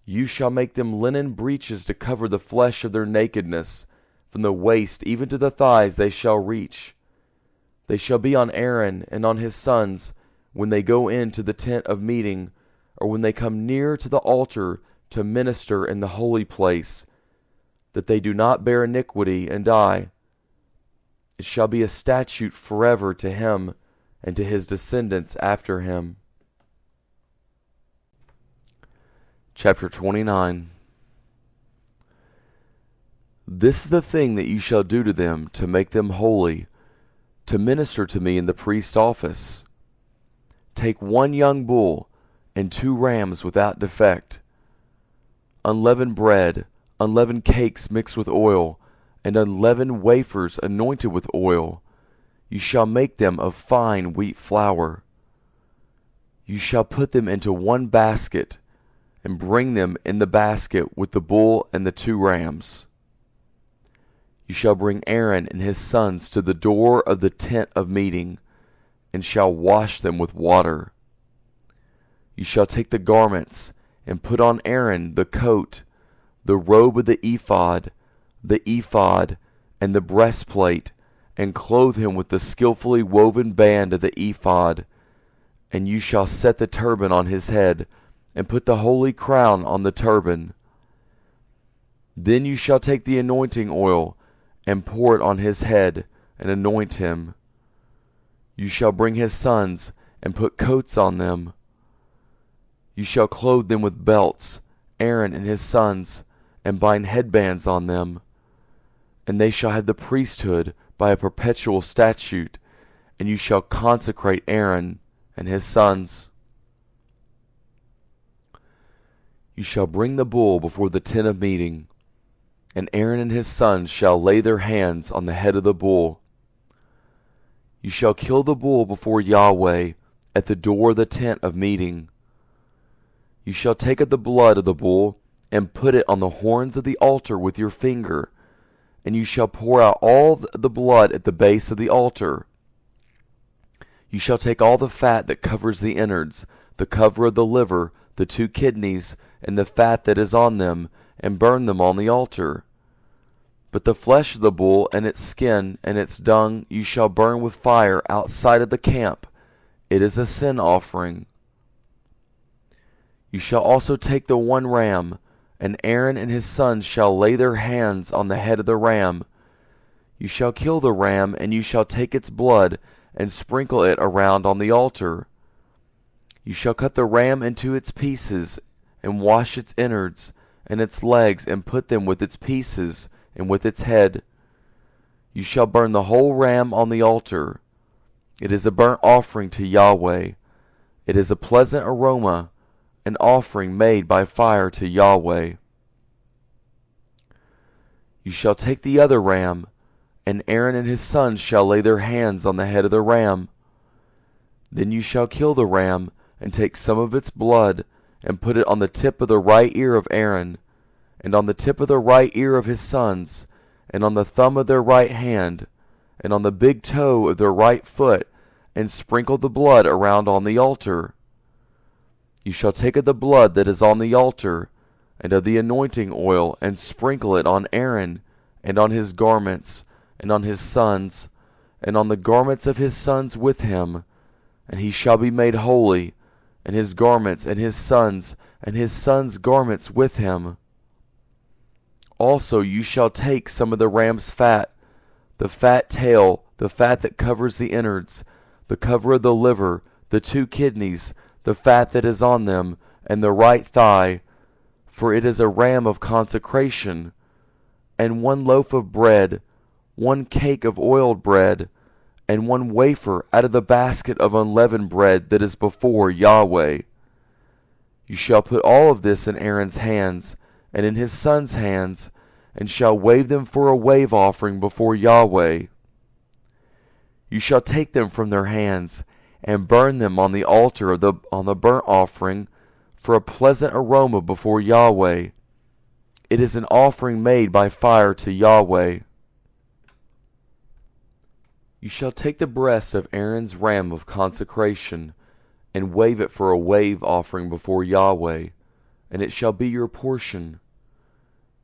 You shall make them linen breeches to cover the flesh of their nakedness, from the waist even to the thighs they shall reach. They shall be on Aaron and on his sons when they go into the tent of meeting, or when they come near to the altar to minister in the holy place, that they do not bear iniquity and die. It shall be a statute forever to him and to his descendants after him. Chapter 29. This is the thing that you shall do to them to make them holy, to minister to me in the priest's office. Take 1 young bull and 2 rams without defect, unleavened bread, unleavened cakes mixed with oil, and unleavened wafers anointed with oil. You shall make them of fine wheat flour. You shall put them into 1 basket, and bring them in the basket with the bull and the 2 rams. You shall bring Aaron and his sons to the door of the tent of meeting, and shall wash them with water. You shall take the garments, and put on Aaron the coat, the robe of the ephod, and the breastplate, and clothe him with the skillfully woven band of the ephod. And you shall set the turban on his head, and put the holy crown on the turban. Then you shall take the anointing oil and pour it on his head and anoint him. You shall bring his sons and put coats on them. You shall clothe them with belts, Aaron and his sons, and bind headbands on them. And they shall have the priesthood by a perpetual statute, and you shall consecrate Aaron and his sons. You shall bring the bull before the tent of meeting, and Aaron and his sons shall lay their hands on the head of the bull. You shall kill the bull before Yahweh at the door of the tent of meeting. You shall take of the blood of the bull and put it on the horns of the altar with your finger, and you shall pour out all the blood at the base of the altar. You shall take all the fat that covers the innards, the cover of the liver, the 2 kidneys, and the fat that is on them, and burn them on the altar. But the flesh of the bull and its skin and its dung you shall burn with fire outside of the camp. It is a sin offering. You shall also take the 1 ram, and Aaron and his sons shall lay their hands on the head of the ram. You shall kill the ram, and you shall take its blood and sprinkle it around on the altar. You shall cut the ram into its pieces, and wash its innards and its legs, and put them with its pieces and with its head. You shall burn the whole ram on the altar. It is a burnt offering to Yahweh. It is a pleasant aroma, an offering made by fire to Yahweh. You shall take the other ram, and Aaron and his sons shall lay their hands on the head of the ram. Then you shall kill the ram, and take some of its blood, and put it on the tip of the right ear of Aaron, and on the tip of the right ear of his sons, and on the thumb of their right hand, and on the big toe of their right foot, and sprinkle the blood around on the altar. You shall take of the blood that is on the altar, and of the anointing oil, and sprinkle it on Aaron, and on his garments, and on his sons, and on the garments of his sons with him, and he shall be made holy, and his garments, and his sons' garments with him. Also you shall take some of the ram's fat, the fat tail, the fat that covers the innards, the cover of the liver, the 2 kidneys, the fat that is on them, and the right thigh, for it is a ram of consecration, and 1 loaf of bread, 1 cake of oiled bread, and 1 wafer out of the basket of unleavened bread that is before Yahweh. You shall put all of this in Aaron's hands, and in his sons' hands, and shall wave them for a wave offering before Yahweh. You shall take them from their hands, and burn them on the altar on the burnt offering, for a pleasant aroma before Yahweh. It is an offering made by fire to Yahweh. You shall take the breast of Aaron's ram of consecration, and wave it for a wave offering before Yahweh, and it shall be your portion.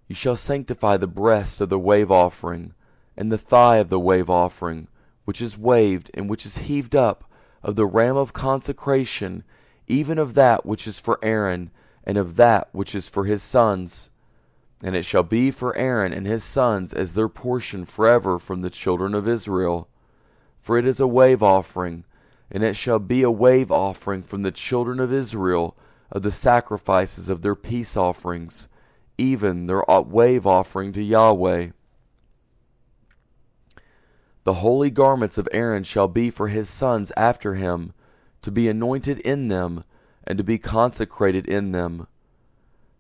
You shall sanctify the breast of the wave offering, and the thigh of the wave offering, which is waved and which is heaved up, of the ram of consecration, even of that which is for Aaron, and of that which is for his sons. And it shall be for Aaron and his sons as their portion forever from the children of Israel. For it is a wave offering, and it shall be a wave offering from the children of Israel of the sacrifices of their peace offerings, even their wave offering to Yahweh. The holy garments of Aaron shall be for his sons after him, to be anointed in them, and to be consecrated in them.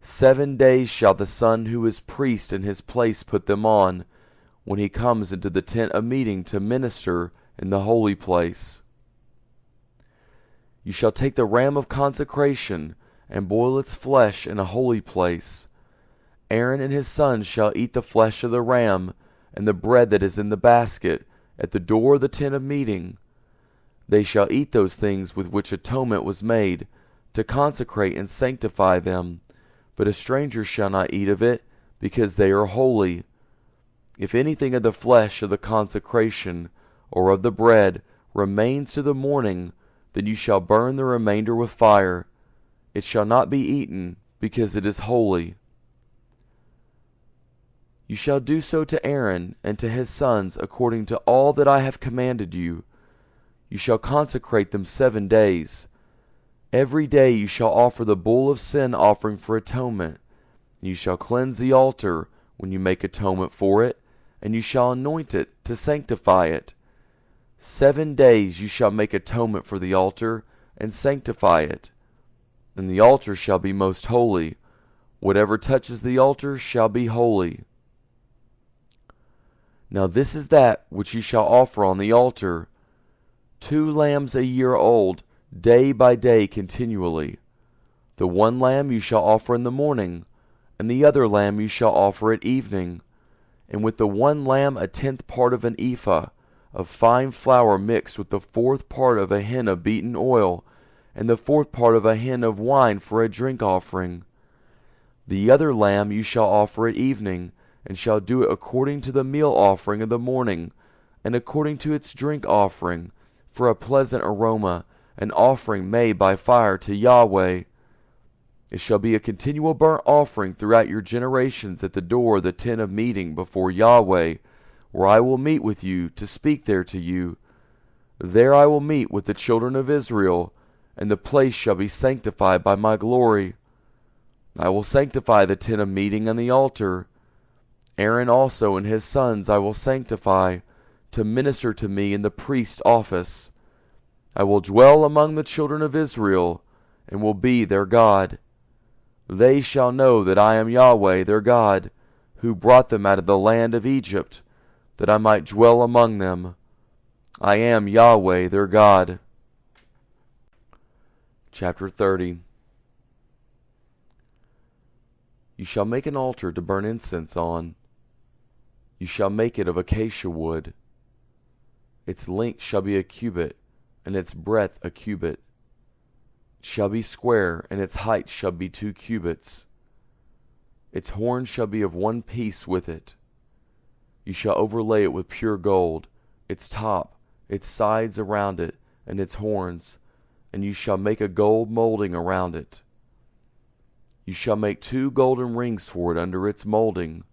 7 days shall the son who is priest in his place put them on, when he comes into the tent of meeting to minister in the holy place. You shall take the ram of consecration, and boil its flesh in a holy place. Aaron and his sons shall eat the flesh of the ram, and the bread that is in the basket, at the door of the tent of meeting. They shall eat those things with which atonement was made, to consecrate and sanctify them, but a stranger shall not eat of it, because they are holy. If anything of the flesh of the consecration, or of the bread, remains to the morning, then you shall burn the remainder with fire. It shall not be eaten, because it is holy. You shall do so to Aaron and to his sons according to all that I have commanded you. You shall consecrate them 7 days. Every day you shall offer the bull of sin offering for atonement. And you shall cleanse the altar when you make atonement for it, and you shall anoint it to sanctify it. 7 days you shall make atonement for the altar and sanctify it. And the altar shall be most holy. Whatever touches the altar shall be holy. Now this is that which you shall offer on the altar: 2 lambs a year old, day by day continually. The one lamb you shall offer in the morning, and the other lamb you shall offer at evening. And with the one lamb 1/10 part of an ephah of fine flour mixed with the 4th part of a hin of beaten oil, and the 4th part of a hin of wine for a drink offering. The other lamb you shall offer at evening, and shall do it according to the meal offering of the morning, and according to its drink offering, for a pleasant aroma, an offering made by fire to Yahweh. It shall be a continual burnt offering throughout your generations at the door of the tent of meeting before Yahweh, where I will meet with you to speak there to you. There I will meet with the children of Israel, and the place shall be sanctified by my glory. I will sanctify the tent of meeting and the altar. Aaron also and his sons I will sanctify, to minister to me in the priest's office. I will dwell among the children of Israel, and will be their God. They shall know that I am Yahweh their God, who brought them out of the land of Egypt, that I might dwell among them. I am Yahweh their God. Chapter 30. You shall make an altar to burn incense on. You shall make it of acacia wood. Its length shall be a cubit, and its breadth a cubit. It shall be square, and its height shall be 2 cubits. Its horn shall be of one piece with it. You shall overlay it with pure gold, its top, its sides around it, and its horns, and you shall make a gold molding around it. You shall make 2 golden rings for it under its molding,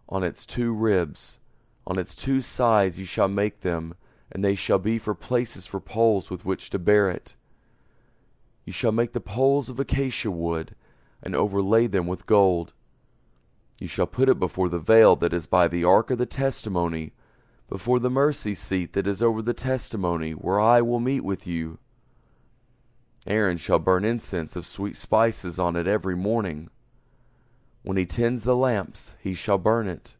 on its 2 ribs. On its 2 sides you shall make them, and they shall be for places for poles with which to bear it. You shall make the poles of acacia wood, and overlay them with gold. You shall put it before the veil that is by the ark of the testimony, before the mercy seat that is over the testimony, where I will meet with you. Aaron shall burn incense of sweet spices on it every morning. When he tends the lamps, he shall burn it.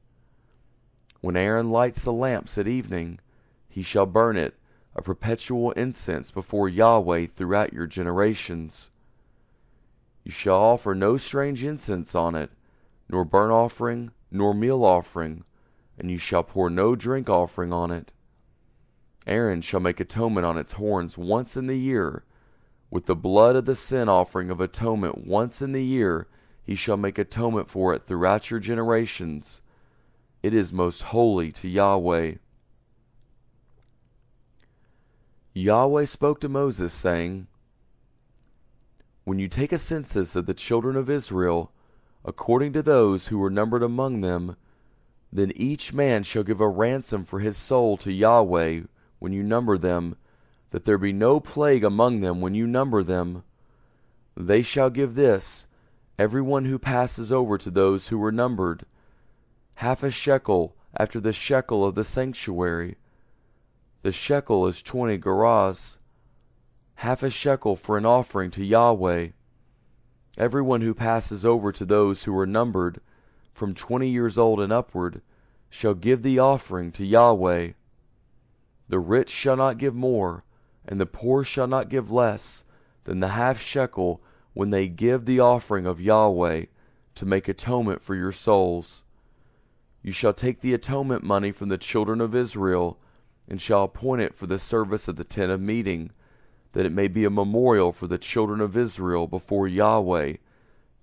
When Aaron lights the lamps at evening, he shall burn it, a perpetual incense before Yahweh throughout your generations. You shall offer no strange incense on it, nor burnt offering, nor meal offering, and you shall pour no drink offering on it. Aaron shall make atonement on its horns once in the year. With the blood of the sin offering of atonement once in the year, he shall make atonement for it throughout your generations. It is most holy to Yahweh. Yahweh spoke to Moses, saying, When you take a census of the children of Israel, according to those who were numbered among them, then each man shall give a ransom for his soul to Yahweh when you number them, that there be no plague among them when you number them. They shall give this, every one who passes over to those who were numbered, 1/2 shekel after the shekel of the sanctuary. The shekel is 20 gerahs, 1/2 shekel for an offering to Yahweh. Every one who passes over to those who are numbered, from 20 years old and upward, shall give the offering to Yahweh. The rich shall not give more, and the poor shall not give less than the 1/2 shekel when they give the offering of Yahweh to make atonement for your souls. You shall take the atonement money from the children of Israel, and shall appoint it for the service of the tent of meeting, that it may be a memorial for the children of Israel before Yahweh,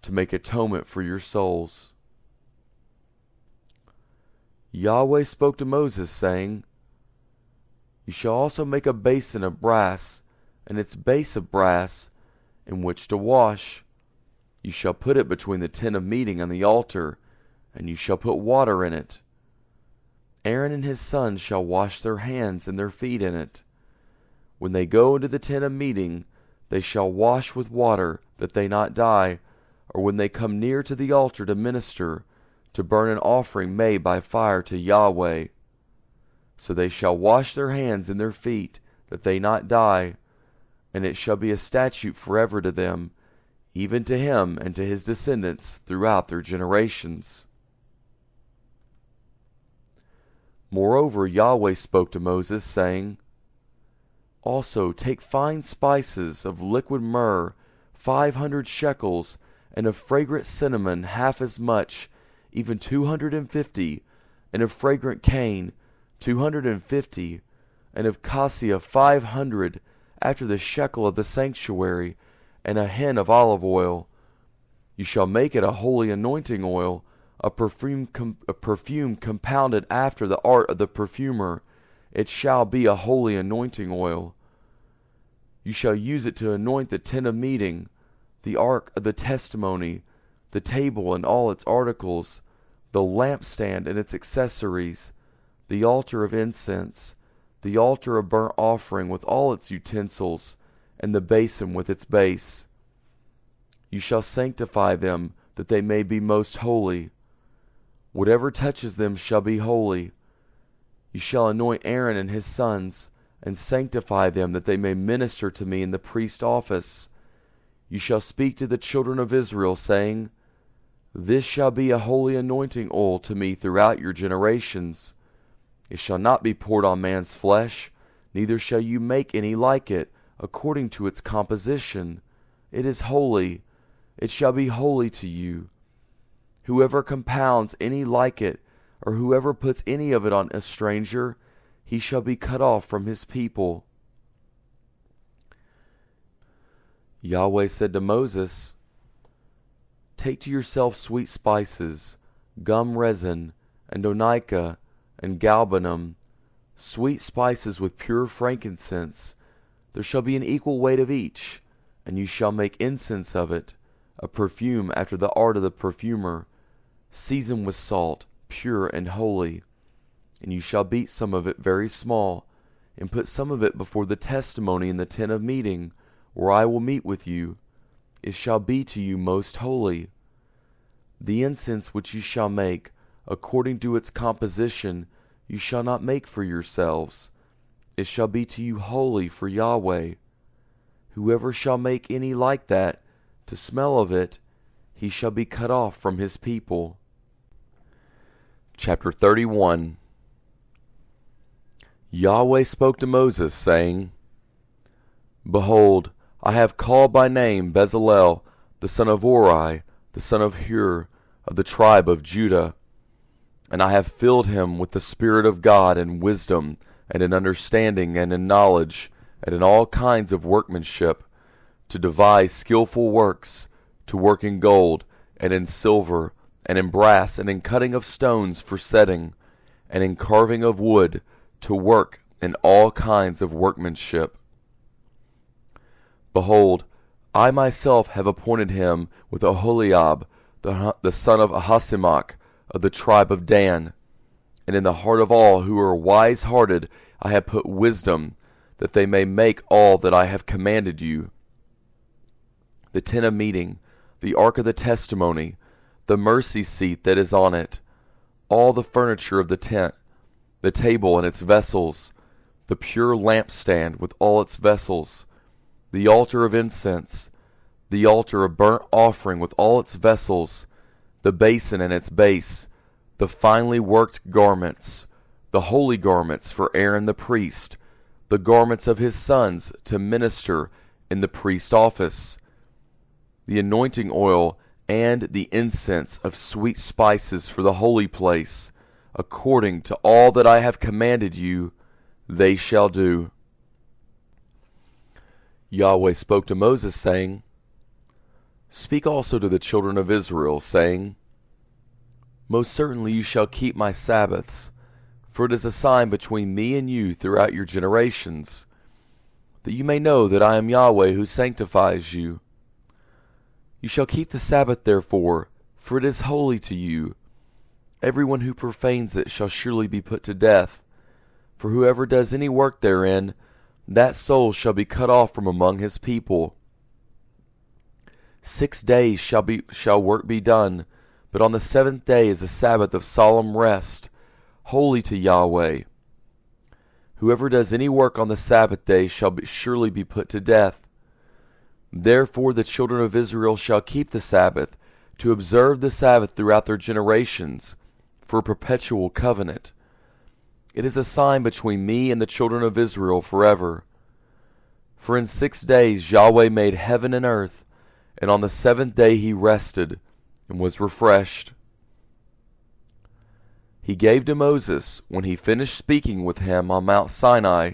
to make atonement for your souls. Yahweh spoke to Moses, saying, You shall also make a basin of brass, and its base of brass, in which to wash. You shall put it between the tent of meeting and the altar, and you shall put water in it. Aaron and his sons shall wash their hands and their feet in it. When they go into the tent of meeting, they shall wash with water, that they not die, or when they come near to the altar to minister, to burn an offering made by fire to Yahweh. So they shall wash their hands and their feet, that they not die, and it shall be a statute forever to them, even to him and to his descendants throughout their generations. Moreover, Yahweh spoke to Moses, saying, Also take fine spices of liquid myrrh, 500 shekels, and of fragrant cinnamon half as much, even 250, and of fragrant cane 250, and of cassia 500, after the shekel of the sanctuary, and a hin of olive oil. You shall make it a holy anointing oil, a perfume compounded after the art of the perfumer. It shall be a holy anointing oil. You shall use it to anoint the tent of meeting, the ark of the testimony, the table and all its articles, the lampstand and its accessories, the altar of incense, the altar of burnt offering with all its utensils, and the basin with its base. You shall sanctify them, that they may be most holy. Whatever touches them shall be holy. You shall anoint Aaron and his sons, and sanctify them, that they may minister to me in the priest office. You shall speak to the children of Israel, saying, This shall be a holy anointing oil to me throughout your generations. It shall not be poured on man's flesh, neither shall you make any like it, according to its composition. It is holy. It shall be holy to you. Whoever compounds any like it, or whoever puts any of it on a stranger, he shall be cut off from his people. Yahweh said to Moses, Take to yourself sweet spices, gum resin, and onycha, and galbanum, sweet spices with pure frankincense. There shall be an equal weight of each, and you shall make incense of it, a perfume after the art of the perfumer, seasoned with salt, pure and holy. And you shall beat some of it very small, and put some of it before the testimony in the tent of meeting, where I will meet with you. It shall be to you most holy. The incense which you shall make, according to its composition, you shall not make for yourselves. It shall be to you holy for Yahweh. Whoever shall make any like that, to smell of it, he shall be cut off from his people. Chapter 31. Yahweh spoke to Moses, saying, Behold, I have called by name Bezalel, the son of Uri, the son of Hur, of the tribe of Judah. And I have filled him with the Spirit of God in wisdom, and in understanding, and in knowledge, and in all kinds of workmanship, to devise skillful works, to work in gold, and in silver, and in brass, and in cutting of stones for setting, and in carving of wood, to work in all kinds of workmanship. Behold, I myself have appointed him with Oholiab, the son of Ahisamach, of the tribe of Dan. And in the heart of all who are wise-hearted I have put wisdom, that they may make all that I have commanded you. The tent of meeting, the ark of the testimony, the mercy seat that is on it, all the furniture of the tent, the table and its vessels, the pure lampstand with all its vessels, the altar of incense, the altar of burnt offering with all its vessels, the basin and its base, the finely worked garments, the holy garments for Aaron the priest, the garments of his sons to minister in the priest office, the anointing oil and the incense of sweet spices for the holy place, according to all that I have commanded you, they shall do. Yahweh spoke to Moses, saying, Speak also to the children of Israel, saying, Most certainly you shall keep my Sabbaths, for it is a sign between me and you throughout your generations, that you may know that I am Yahweh who sanctifies you. You shall keep the Sabbath therefore, for it is holy to you. Everyone who profanes it shall surely be put to death. For whoever does any work therein, that soul shall be cut off from among his people. 6 days shall work be done, but on the 7th day is a Sabbath of solemn rest, holy to Yahweh. Whoever does any work on the Sabbath day shall surely be put to death. Therefore the children of Israel shall keep the Sabbath, to observe the Sabbath throughout their generations, for a perpetual covenant. It is a sign between me and the children of Israel forever. For in 6 days Yahweh made heaven and earth, and on the 7th day he rested, and was refreshed. He gave to Moses, when he finished speaking with him on Mount Sinai,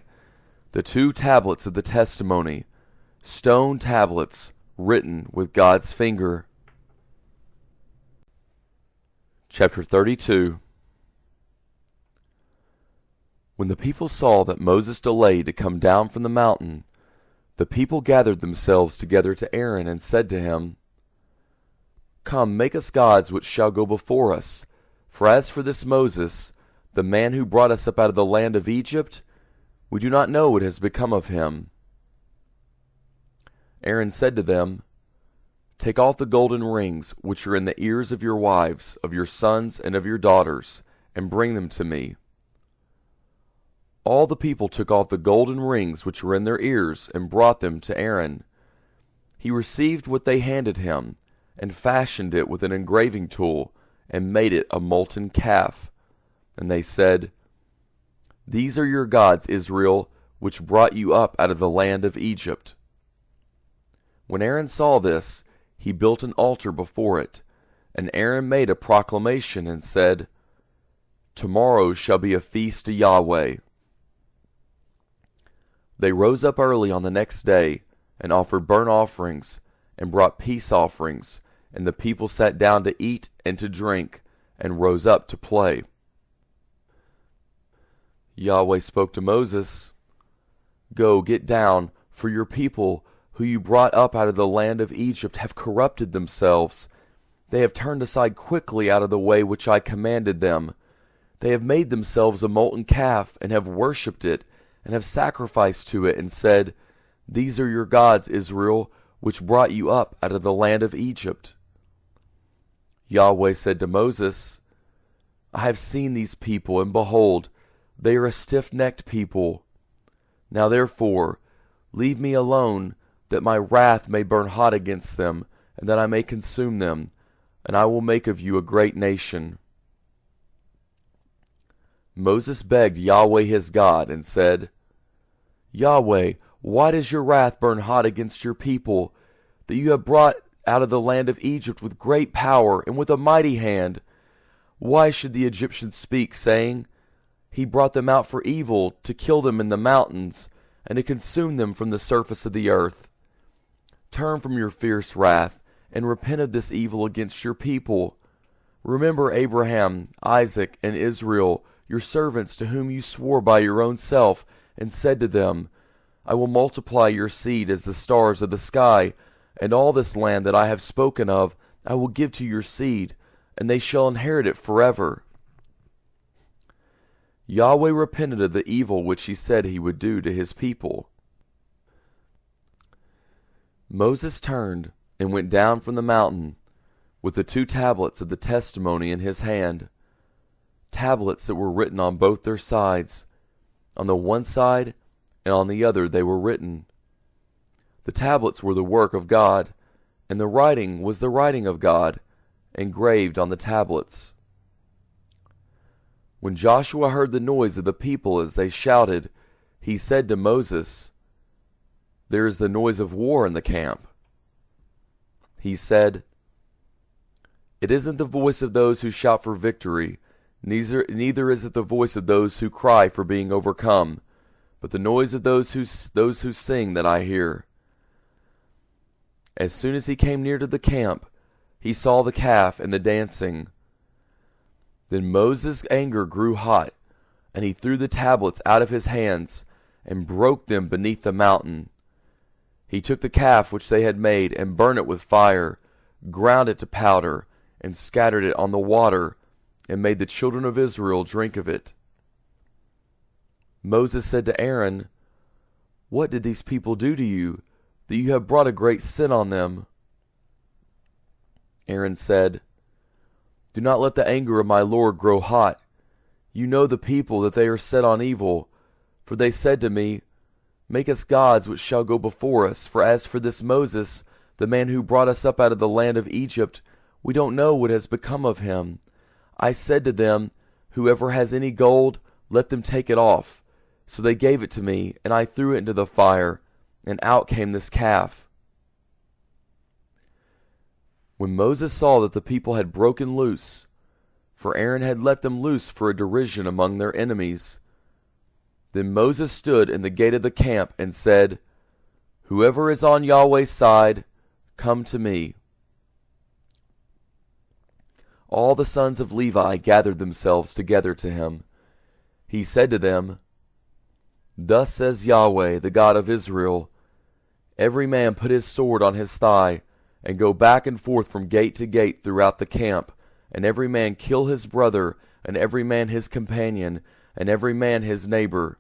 the 2 tablets of the testimony, stone tablets written with God's finger. Chapter 32. When the people saw that Moses delayed to come down from the mountain, the people gathered themselves together to Aaron and said to him, Come, make us gods which shall go before us. For as for this Moses, the man who brought us up out of the land of Egypt, we do not know what has become of him. Aaron said to them, Take off the golden rings which are in the ears of your wives, of your sons, and of your daughters, and bring them to me. All the people took off the golden rings which were in their ears, and brought them to Aaron. He received what they handed him, and fashioned it with an engraving tool, and made it a molten calf. And they said, These are your gods, Israel, which brought you up out of the land of Egypt. When Aaron saw this, he built an altar before it, and Aaron made a proclamation and said, Tomorrow shall be a feast to Yahweh. They rose up early on the next day, and offered burnt offerings, and brought peace offerings, and the people sat down to eat and to drink, and rose up to play. Yahweh spoke to Moses, Go, get down, for your people, who you brought up out of the land of Egypt, have corrupted themselves. They have turned aside quickly out of the way which I commanded them. They have made themselves a molten calf, and have worshipped it, and have sacrificed to it, and said, These are your gods, Israel, which brought you up out of the land of Egypt. Yahweh said to Moses, I have seen these people, and behold, they are a stiff-necked people. Now therefore, leave me alone, that my wrath may burn hot against them, and that I may consume them, and I will make of you a great nation. Moses begged Yahweh his God, and said, Yahweh, why does your wrath burn hot against your people, that you have brought out of the land of Egypt with great power and with a mighty hand? Why should the Egyptians speak, saying, He brought them out for evil, to kill them in the mountains, and to consume them from the surface of the earth? Turn from your fierce wrath, and repent of this evil against your people. Remember Abraham, Isaac, and Israel, your servants, to whom you swore by your own self, and said to them, I will multiply your seed as the stars of the sky, and all this land that I have spoken of I will give to your seed, and they shall inherit it forever. Yahweh repented of the evil which he said he would do to his people. Moses turned and went down from the mountain with the 2 tablets of the testimony in his hand, tablets that were written on both their sides. On the one side and on the other they were written. The tablets were the work of God, and the writing was the writing of God, engraved on the tablets. When Joshua heard the noise of the people as they shouted, he said to Moses, There is the noise of war in the camp. He said, It isn't the voice of those who shout for victory, neither is it the voice of those who cry for being overcome, but the noise of those who sing that I hear. As soon as he came near to the camp, he saw the calf and the dancing. Then Moses' anger grew hot, and he threw the tablets out of his hands, and broke them beneath the mountain. He took the calf which they had made, and burned it with fire, ground it to powder, and scattered it on the water, and made the children of Israel drink of it. Moses said to Aaron, "What did these people do to you, that you have brought a great sin on them?" Aaron said, "Do not let the anger of my Lord grow hot. You know the people, that they are set on evil. For they said to me, 'Make us gods which shall go before us. For as for this Moses, the man who brought us up out of the land of Egypt, we don't know what has become of him.' I said to them, 'Whoever has any gold, let them take it off.' So they gave it to me, and I threw it into the fire, and out came this calf." When Moses saw that the people had broken loose, for Aaron had let them loose for a derision among their enemies, then Moses stood in the gate of the camp and said, "Whoever is on Yahweh's side, come to me." All the sons of Levi gathered themselves together to him. He said to them, "Thus says Yahweh, the God of Israel, every man put his sword on his thigh, and go back and forth from gate to gate throughout the camp, and every man kill his brother, and every man his companion, and every man his neighbor."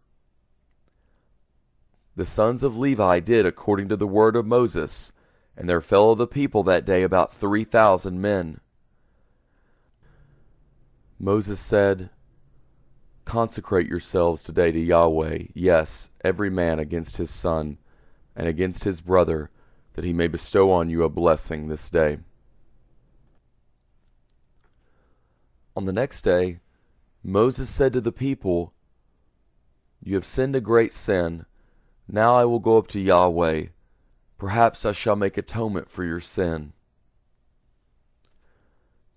The sons of Levi did according to the word of Moses, and there fell of the people that day about 3,000 men. Moses said, "Consecrate yourselves today to Yahweh, yes, every man against his son, and against his brother, that he may bestow on you a blessing this day." On the next day, Moses said to the people, "You have sinned a great sin. Now I will go up to Yahweh. Perhaps I shall make atonement for your sin."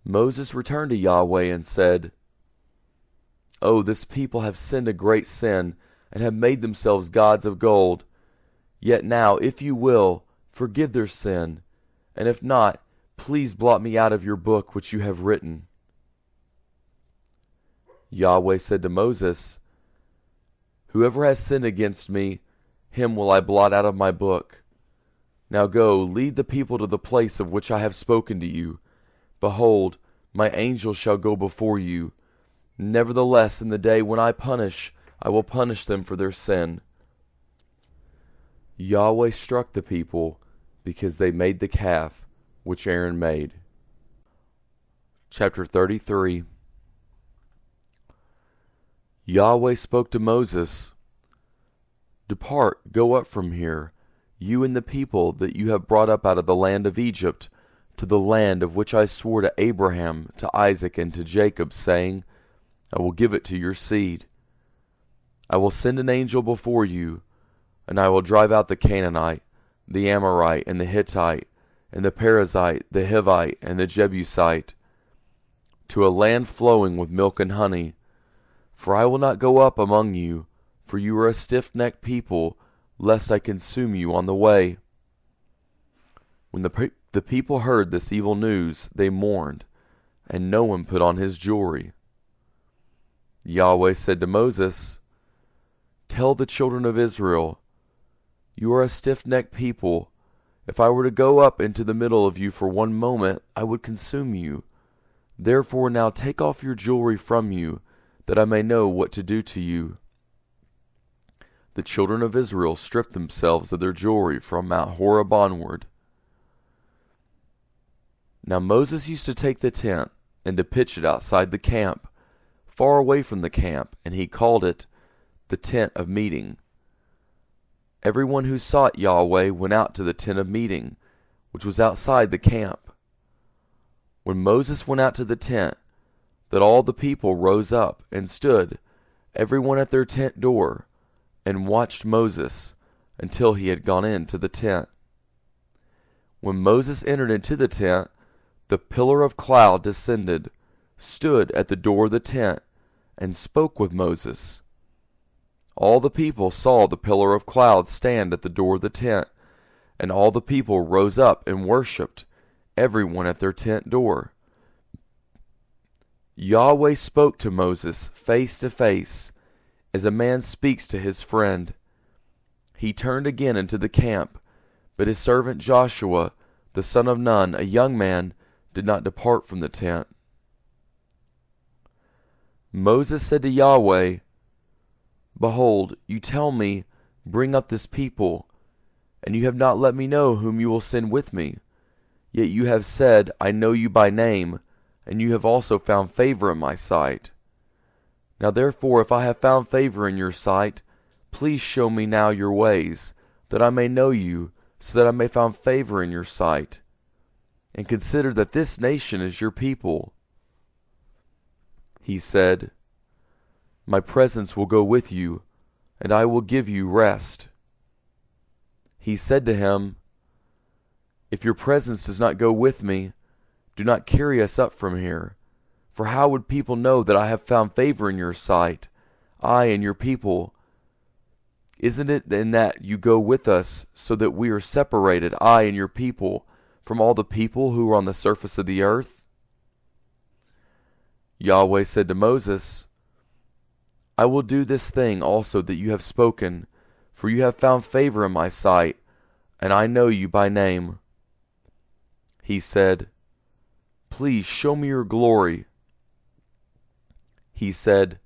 Moses returned to Yahweh and said, "Oh, this people have sinned a great sin, and have made themselves gods of gold. Yet now, if you will, forgive their sin, and if not, please blot me out of your book which you have written." Yahweh said to Moses, "Whoever has sinned against me, him will I blot out of my book. Now go, lead the people to the place of which I have spoken to you. Behold, my angel shall go before you. Nevertheless, in the day when I punish, I will punish them for their sin." Yahweh struck the people because they made the calf which Aaron made. Chapter 33. Yahweh spoke to Moses, "Depart, go up from here, you and the people that you have brought up out of the land of Egypt, to the land of which I swore to Abraham, to Isaac, and to Jacob, saying, I will give it to your seed. I will send an angel before you, and I will drive out the Canaanite, the Amorite, and the Hittite, and the Perizzite, the Hivite, and the Jebusite, to a land flowing with milk and honey. For I will not go up among you, for you are a stiff-necked people, lest I consume you on the way." When the people heard this evil news, they mourned, and no one put on his jewelry. Yahweh said to Moses, "Tell the children of Israel, you are a stiff-necked people. If I were to go up into the middle of you for one moment, I would consume you. Therefore now take off your jewelry from you, that I may know what to do to you." The children of Israel stripped themselves of their jewelry from Mount Horeb onward. Now Moses used to take the tent, and to pitch it outside the camp, far away from the camp, and he called it the tent of meeting. Everyone who sought Yahweh went out to the tent of meeting, which was outside the camp. When Moses went out to the tent, that all the people rose up and stood, everyone at their tent door, and watched Moses until he had gone into the tent. When Moses entered into the tent, the pillar of cloud descended, stood at the door of the tent, and spoke with Moses. All the people saw the pillar of cloud stand at the door of the tent, and all the people rose up and worshipped, everyone at their tent door. Yahweh spoke to Moses face to face, as a man speaks to his friend. He turned again into the camp, but his servant Joshua the son of Nun, a young man, did not depart from the tent. Moses said to Yahweh, Behold, you tell me, Bring up this people, and you have not let me know whom you will send with me. Yet you have said, I know you by name, and you have also found favor in my sight. Now therefore, if I have found favor in your sight, please show me now your ways, that I may know you, so that I may find favor in your sight. And consider that this nation is your people. He said, My presence will go with you, and I will give you rest. He said to him, If your presence does not go with me, do not carry us up from here. For how would people know that I have found favor in your sight, I and your people? Isn't it then that you go with us, so that we are separated, I and your people, from all the people who are on the surface of the earth? Yahweh said to Moses, I will do this thing also that you have spoken, for you have found favor in my sight, and I know you by name. He said, Please show me your glory. He said,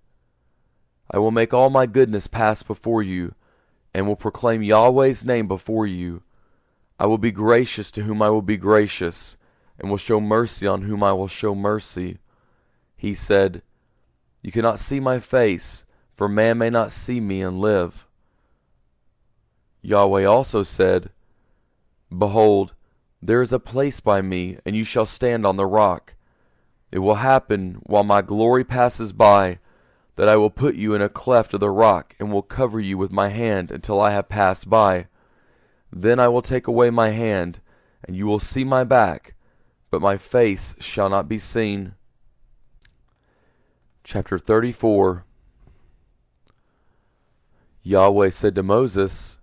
I will make all my goodness pass before you, and will proclaim Yahweh's name before you. I will be gracious to whom I will be gracious, and will show mercy on whom I will show mercy. He said, You cannot see my face, for man may not see me and live. Yahweh also said, Behold, there is a place by me, and you shall stand on the rock. It will happen, while my glory passes by, that I will put you in a cleft of the rock, and will cover you with my hand until I have passed by. Then I will take away my hand, and you will see my back, but my face shall not be seen. Chapter 34. Yahweh said to Moses,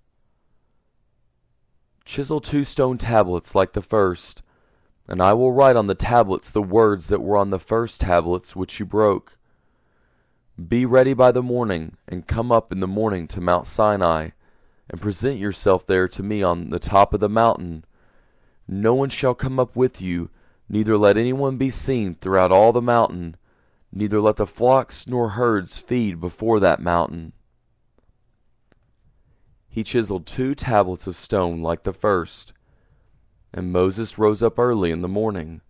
Chisel 2 stone tablets like the first, and I will write on the tablets the words that were on the first tablets which you broke. Be ready by the morning, and come up in the morning to Mount Sinai, and present yourself there to me on the top of the mountain. No one shall come up with you, neither let anyone be seen throughout all the mountain, neither let the flocks nor herds feed before that mountain. He chiseled 2 tablets of stone like the first. And Moses rose up early in the morning,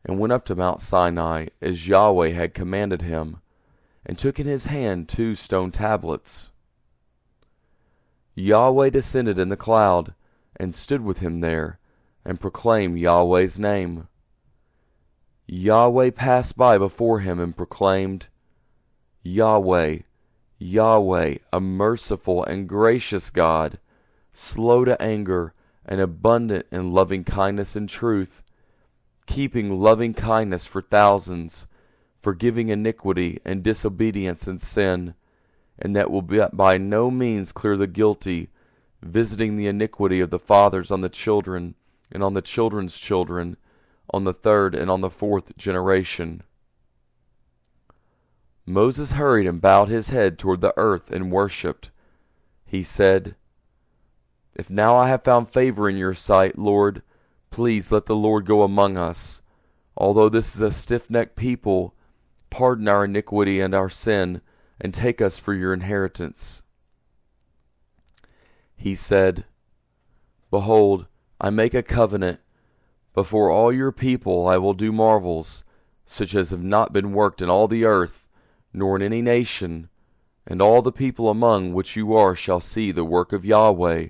and went up to Mount Sinai, as Yahweh had commanded him, and took in his hand 2 stone tablets. Yahweh descended in the cloud, and stood with him there, and proclaimed Yahweh's name. Yahweh passed by before him, and proclaimed, Yahweh, Yahweh, a merciful and gracious God, slow to anger, and abundant in loving kindness and truth, keeping loving kindness for thousands, forgiving iniquity and disobedience and sin, and that will by no means clear the guilty, visiting the iniquity of the fathers on the children, and on the children's children, on the 3rd and on the 4th generation. Moses hurried and bowed his head toward the earth and worshipped. He said, If now I have found favor in your sight, Lord, please let the Lord go among us. Although this is a stiff-necked people, pardon our iniquity and our sin, and take us for your inheritance. He said, Behold, I make a covenant. Before all your people I will do marvels, such as have not been worked in all the earth, nor in any nation, and all the people among which you are shall see the work of Yahweh,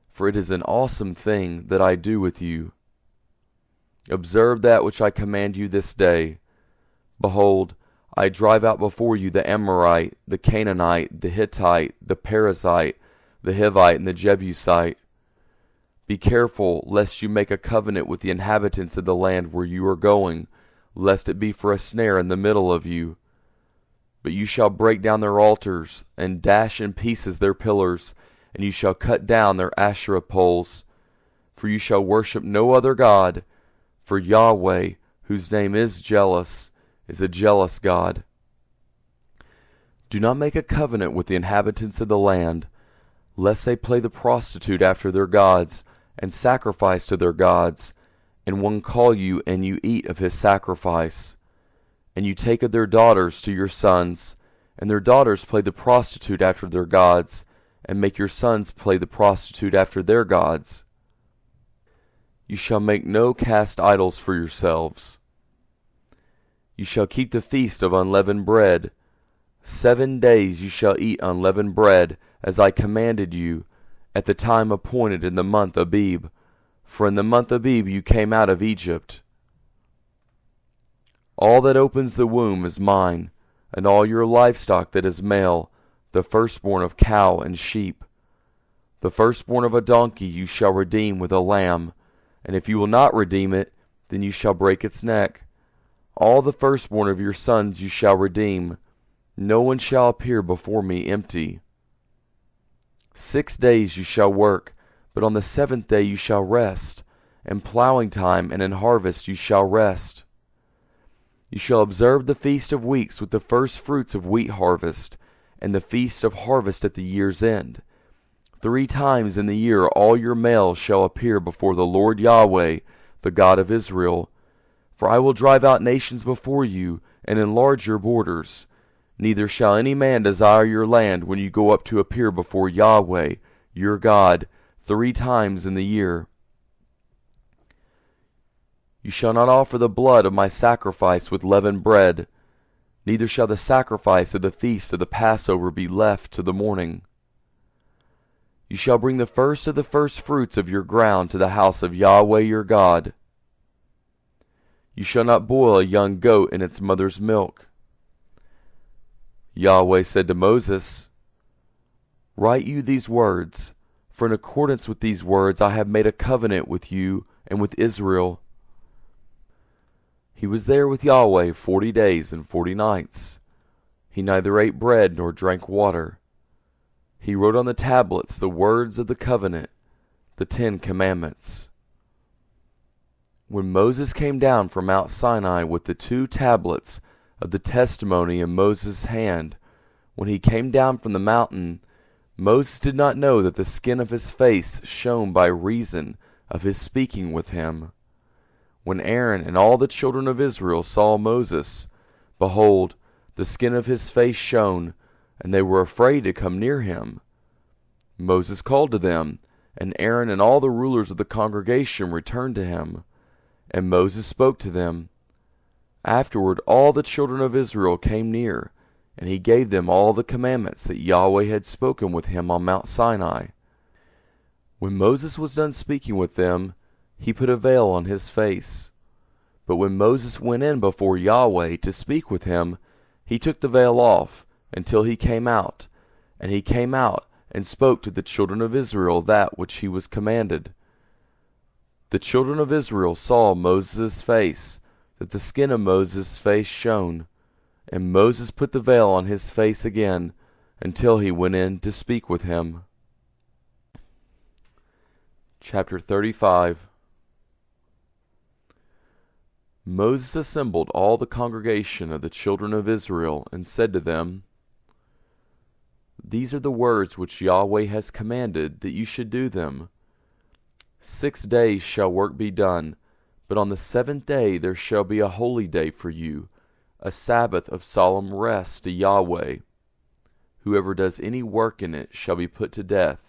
for it is an awesome thing that I do with you. Observe that which I command you this day. Behold, I drive out before you the Amorite, the Canaanite, the Hittite, the Perizzite, the Hivite, and the Jebusite. Be careful lest you make a covenant with the inhabitants of the land where you are going, lest it be for a snare in the middle of you. But you shall break down their altars, and dash in pieces their pillars, and you shall cut down their Asherah poles. For you shall worship no other God, for Yahweh, whose name is jealous, is a jealous God. Do not make a covenant with the inhabitants of the land, lest they play the prostitute after their gods, and sacrifice to their gods, and one call you, and you eat of his sacrifice. And you take of their daughters to your sons, and their daughters play the prostitute after their gods, and make your sons play the prostitute after their gods. You shall make no cast idols for yourselves. You shall keep the feast of unleavened bread. 7 days you shall eat unleavened bread, as I commanded you, at the time appointed in the month Abib. For in the month Abib you came out of Egypt. All that opens the womb is mine, and all your livestock that is male, the firstborn of cow and sheep. The firstborn of a donkey you shall redeem with a lamb, and if you will not redeem it, then you shall break its neck. All the firstborn of your sons you shall redeem. No one shall appear before me empty. 6 days you shall work, but on the 7th day you shall rest. In plowing time and in harvest you shall rest. You shall observe the feast of weeks with the first fruits of wheat harvest, and the feast of harvest at the year's end. 3 times in the year all your males shall appear before the Lord Yahweh, the God of Israel. For I will drive out nations before you, and enlarge your borders. Neither shall any man desire your land when you go up to appear before Yahweh, your God, 3 times in the year. You shall not offer the blood of my sacrifice with leavened bread, neither shall the sacrifice of the feast of the Passover be left to the morning. You shall bring the first of the firstfruits of your ground to the house of Yahweh your God. You shall not boil a young goat in its mother's milk. Yahweh said to Moses, Write you these words, for in accordance with these words I have made a covenant with you and with Israel. He was there with Yahweh 40 days and 40 nights. He neither ate bread nor drank water. He wrote on the tablets the words of the covenant, the 10 commandments. When Moses came down from Mount Sinai with the 2 tablets of the testimony in Moses' hand, when he came down from the mountain, Moses did not know that the skin of his face shone by reason of his speaking with him. When Aaron and all the children of Israel saw Moses, behold, the skin of his face shone, and they were afraid to come near him. Moses called to them, and Aaron and all the rulers of the congregation returned to him. And Moses spoke to them. Afterward all the children of Israel came near, and he gave them all the commandments that Yahweh had spoken with him on Mount Sinai. When Moses was done speaking with them, he put a veil on his face. But when Moses went in before Yahweh to speak with him, he took the veil off until he came out, and he came out and spoke to the children of Israel that which he was commanded. The children of Israel saw Moses' face, that the skin of Moses' face shone, and Moses put the veil on his face again until he went in to speak with him. Chapter 35. Moses assembled all the congregation of the children of Israel, and said to them, These are the words which Yahweh has commanded, that you should do them. 6 days shall work be done, but on the 7th day there shall be a holy day for you, a Sabbath of solemn rest to Yahweh. Whoever does any work in it shall be put to death.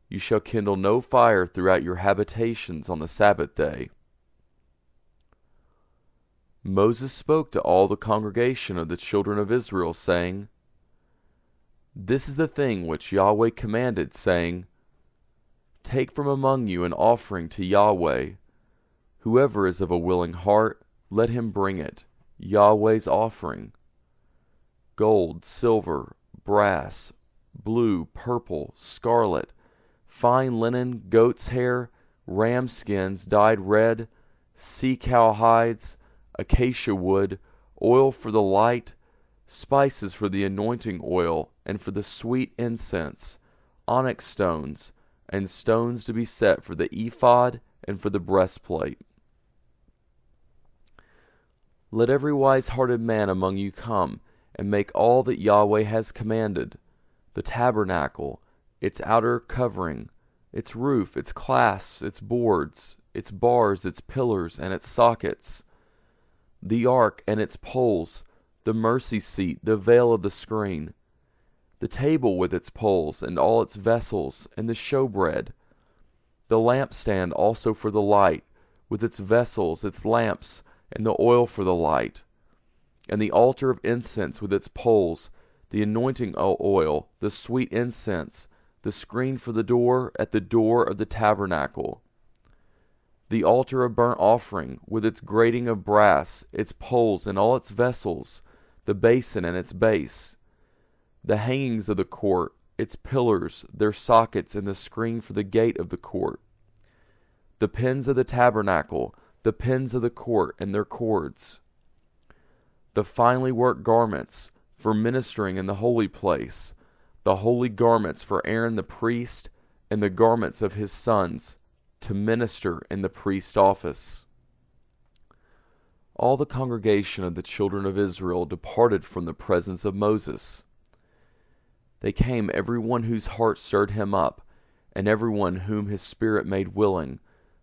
You shall kindle no fire throughout your habitations on the Sabbath day. Moses spoke to all the congregation of the children of Israel, saying, This is the thing which Yahweh commanded, saying, Take from among you an offering to Yahweh. Whoever is of a willing heart, let him bring it, Yahweh's offering. Gold, silver, brass, blue, purple, scarlet, fine linen, goat's hair, ram skins dyed red, sea-cow hides, acacia wood, oil for the light, spices for the anointing oil, and for the sweet incense, onyx stones, and stones to be set for the ephod and for the breastplate. Let every wise-hearted man among you come, and make all that Yahweh has commanded, the tabernacle, its outer covering, its roof, its clasps, its boards, its bars, its pillars, and its sockets, the ark and its poles, the mercy seat, the veil of the screen, the table with its poles and all its vessels, and the showbread, the lampstand also for the light, with its vessels, its lamps, and the oil for the light, and the altar of incense with its poles, the anointing oil, the sweet incense, the screen for the door at the door of the tabernacle, the altar of burnt offering with its grating of brass, its poles and all its vessels, the basin and its base, the hangings of the court, its pillars, their sockets, and the screen for the gate of the court, the pins of the tabernacle, the pins of the court and their cords, the finely worked garments for ministering in the holy place, the holy garments for Aaron the priest, and the garments of his sons to minister in the priest's office. All the congregation of the children of Israel departed from the presence of Moses. They came, every one whose heart stirred him up, and every one whom his spirit made willing,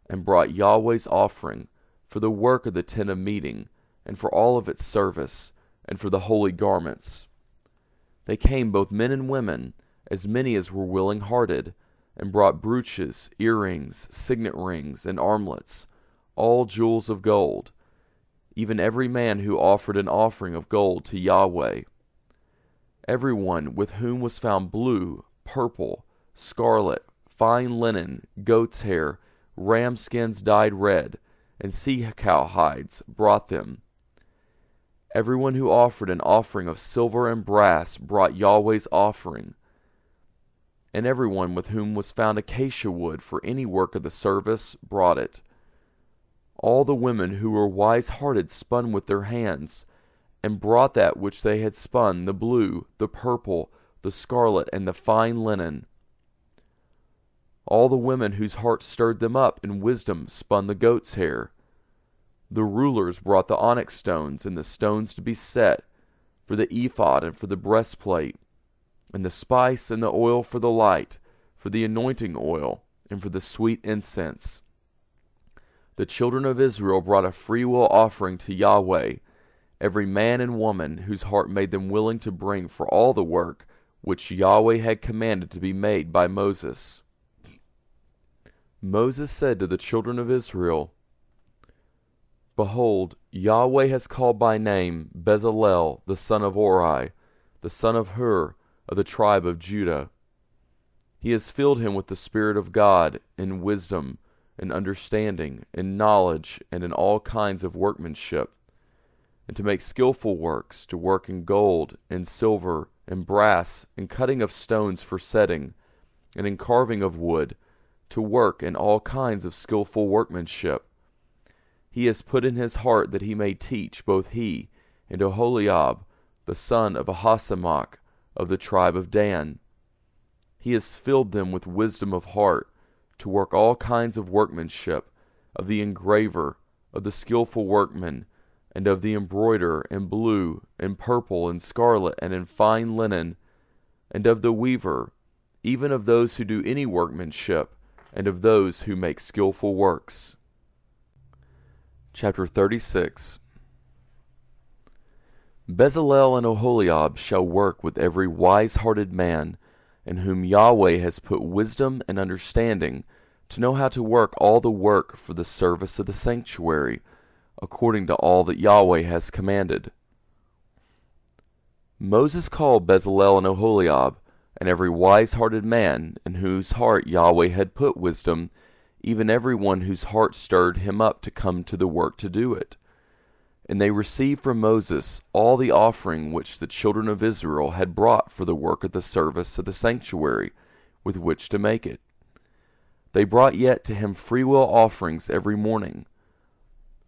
and brought Yahweh's offering for the work of the tent of meeting, and for all of its service, and for the holy garments. They came, both men and women, as many as were willing-hearted, and brought brooches, earrings, signet rings, and armlets, all jewels of gold, even every man who offered an offering of gold to Yahweh. Every one with whom was found blue, purple, scarlet, fine linen, goat's hair, ram skins dyed red, and sea-cow hides brought them. Everyone who offered an offering of silver and brass brought Yahweh's offering. And everyone with whom was found acacia wood for any work of the service brought it. All the women who were wise-hearted spun with their hands, and brought that which they had spun, the blue, the purple, the scarlet, and the fine linen. All the women whose hearts stirred them up in wisdom spun the goat's hair. The rulers brought the onyx stones and the stones to be set for the ephod and for the breastplate, and the spice and the oil for the light, for the anointing oil, and for the sweet incense. The children of Israel brought a freewill offering to Yahweh, every man and woman whose heart made them willing to bring for all the work which Yahweh had commanded to be made by Moses. Moses said to the children of Israel, Behold, Yahweh has called by name Bezalel the son of Uri, the son of Hur, of the tribe of Judah. He has filled him with the Spirit of God in wisdom and understanding, in knowledge, and in all kinds of workmanship, and to make skillful works, to work in gold, and silver, and brass, and cutting of stones for setting, and in carving of wood, to work in all kinds of skillful workmanship. He has put in his heart that he may teach both he and Oholiab, the son of Ahisamach, of the tribe of Dan. He has filled them with wisdom of heart, to work all kinds of workmanship, of the engraver, of the skillful workman, and of the embroiderer in blue, and purple, and scarlet, and in fine linen, and of the weaver, even of those who do any workmanship, and of those who make skillful works. Chapter 36. Bezalel and Oholiab shall work with every wise-hearted man, in whom Yahweh has put wisdom and understanding, to know how to work all the work for the service of the sanctuary, according to all that Yahweh has commanded. Moses called Bezalel and Oholiab, and every wise-hearted man, in whose heart Yahweh had put wisdom, even every one whose heart stirred him up to come to the work to do it. And they received from Moses all the offering which the children of Israel had brought for the work of the service of the sanctuary, with which to make it. They brought yet to him freewill offerings every morning.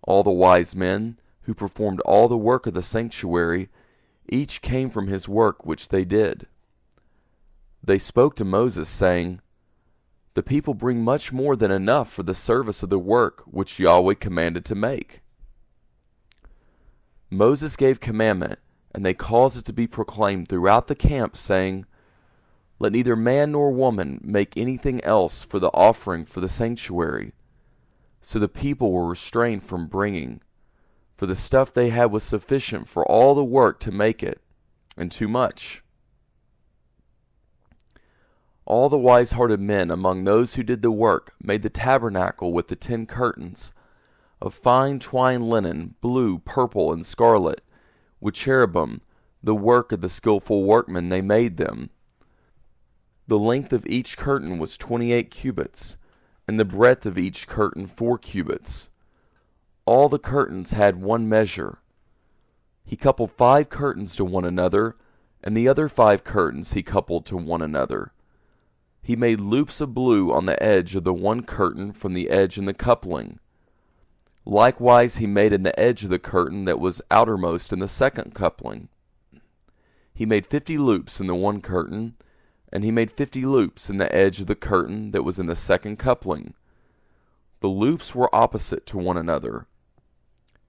All the wise men, who performed all the work of the sanctuary, each came from his work which they did. They spoke to Moses, saying, The people bring much more than enough for the service of the work which Yahweh commanded to make. Moses gave commandment, and they caused it to be proclaimed throughout the camp, saying, Let neither man nor woman make anything else for the offering for the sanctuary. So the people were restrained from bringing, for the stuff they had was sufficient for all the work to make it, and too much. All the wise-hearted men among those who did the work made the tabernacle with the 10 curtains, of fine twined linen, blue, purple, and scarlet, with cherubim, the work of the skillful workmen. They made them. The length of each curtain was 28 cubits, and the breadth of each curtain 4 cubits. All the curtains had one measure. He coupled 5 curtains to one another, and the other 5 curtains he coupled to one another. He made loops of blue on the edge of the one curtain from the edge in the coupling. Likewise he made in the edge of the curtain that was outermost in the second coupling. He made 50 loops in the one curtain, and he made 50 loops in the edge of the curtain that was in the second coupling. The loops were opposite to one another.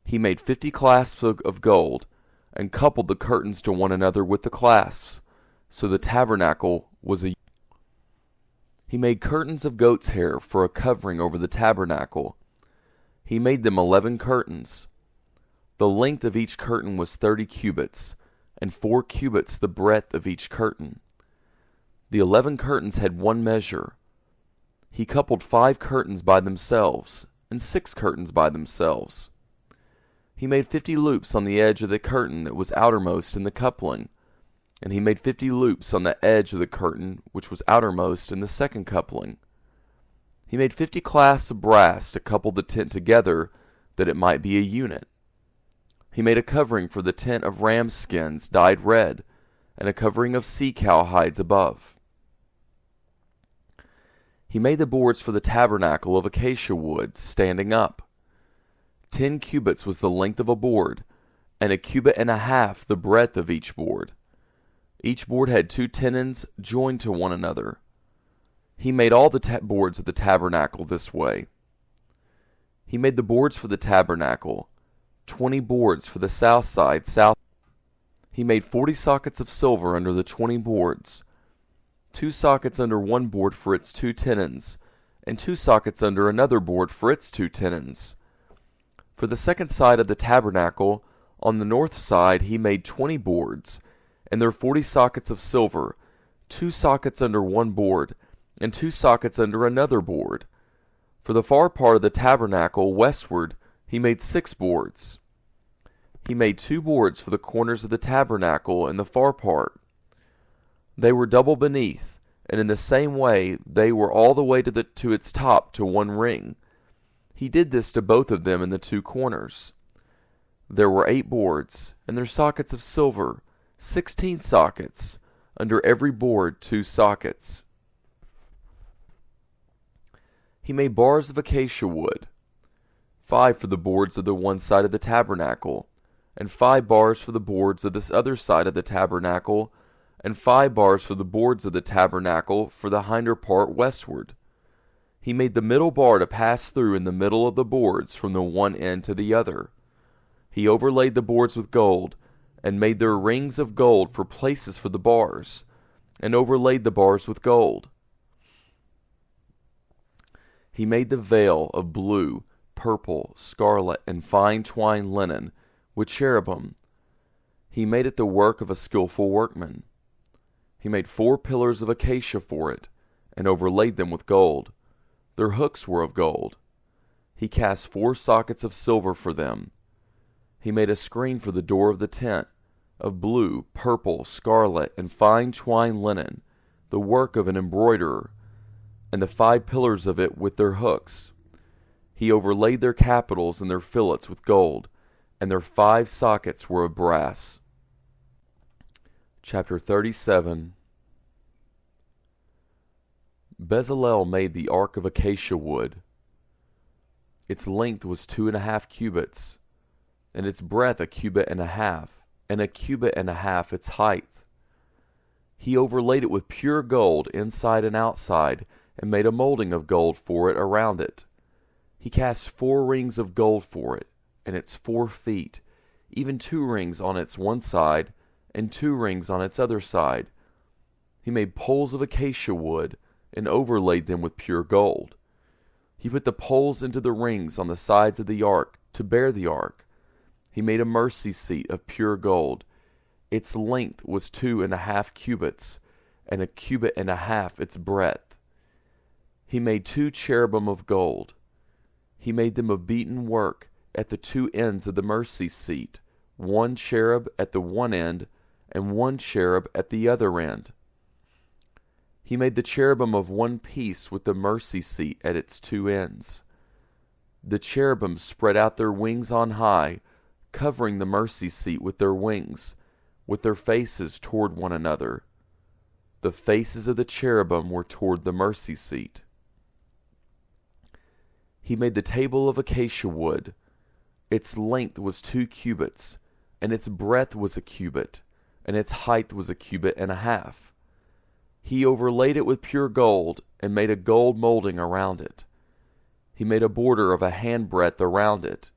He made 50 clasps of gold, and coupled the curtains to one another with the clasps, so the tabernacle was a. He made curtains of goat's hair for a covering over the tabernacle. He made them 11 curtains. The length of each curtain was 30 cubits, and 4 cubits the breadth of each curtain. The 11 curtains had one measure. He coupled 5 curtains by themselves, and 6 curtains by themselves. He made 50 loops on the edge of the curtain that was outermost in the coupling, and he made 50 loops on the edge of the curtain which was outermost in the second coupling. He made 50 clasps of brass to couple the tent together, that it might be a unit. He made a covering for the tent of ram skins dyed red, and a covering of sea-cow hides above. He made the boards for the tabernacle of acacia wood, standing up. 10 cubits was the length of a board, and 1.5 cubits the breadth of each board. Each board had 2 tenons joined to one another. He made all the boards of the tabernacle this way. He made the boards for the tabernacle, 20 boards for the south side, south. He made 40 sockets of silver under the 20 boards, 2 sockets under one board for its 2 tenons, and 2 sockets under another board for its 2 tenons. For the second side of the tabernacle, on the north side, he made 20 boards, and their 40 sockets of silver, 2 sockets under one board, and 2 sockets under another board. For the far part of the tabernacle westward, he made 6 boards. He made 2 boards for the corners of the tabernacle in the far part. They were double beneath, and in the same way they were all the way to its top to one ring. He did this to both of them in the 2 corners. There were 8 boards, and their sockets of silver, 16 sockets, under every board 2 sockets. He made bars of acacia wood, 5 for the boards of the one side of the tabernacle, and 5 bars for the boards of this other side of the tabernacle, and 5 bars for the boards of the tabernacle for the hinder part westward. He made the middle bar to pass through in the middle of the boards from the one end to the other. He overlaid the boards with gold, and made their rings of gold for places for the bars, and overlaid the bars with gold. He made the veil of blue, purple, scarlet, and fine twined linen, with cherubim. He made it the work of a skillful workman. He made 4 pillars of acacia for it, and overlaid them with gold. Their hooks were of gold. He cast 4 sockets of silver for them. He made a screen for the door of the tent, of blue, purple, scarlet, and fine twined linen, the work of an embroiderer, and the 5 pillars of it with their hooks. He overlaid their capitals and their fillets with gold, and their 5 sockets were of brass. Chapter 37. Bezalel made the ark of acacia wood. Its length was 2.5 cubits, and its breadth 1.5 cubits, and 1.5 cubits its height. He overlaid it with pure gold inside and outside, and made a molding of gold for it around it. He cast 4 rings of gold for it, and its 4 feet, even 2 rings on its one side, and 2 rings on its other side. He made poles of acacia wood and overlaid them with pure gold. He put the poles into the rings on the sides of the ark to bear the ark. He made a mercy seat of pure gold. Its length was 2.5 cubits, and 1.5 cubits its breadth. He made 2 cherubim of gold. He made them of beaten work at the 2 ends of the mercy seat, 1 cherub at the one end, and 1 cherub at the other end. He made the cherubim of one piece with the mercy seat at its 2 ends. The cherubim spread out their wings on high, covering the mercy seat with their wings, with their faces toward one another. The faces of the cherubim were toward the mercy seat. He made the table of acacia wood. Its length was 2 cubits, and its breadth was 1 cubit, and its height was 1.5 cubits. He overlaid it with pure gold, and made a gold molding around it. He made a border of a handbreadth around it,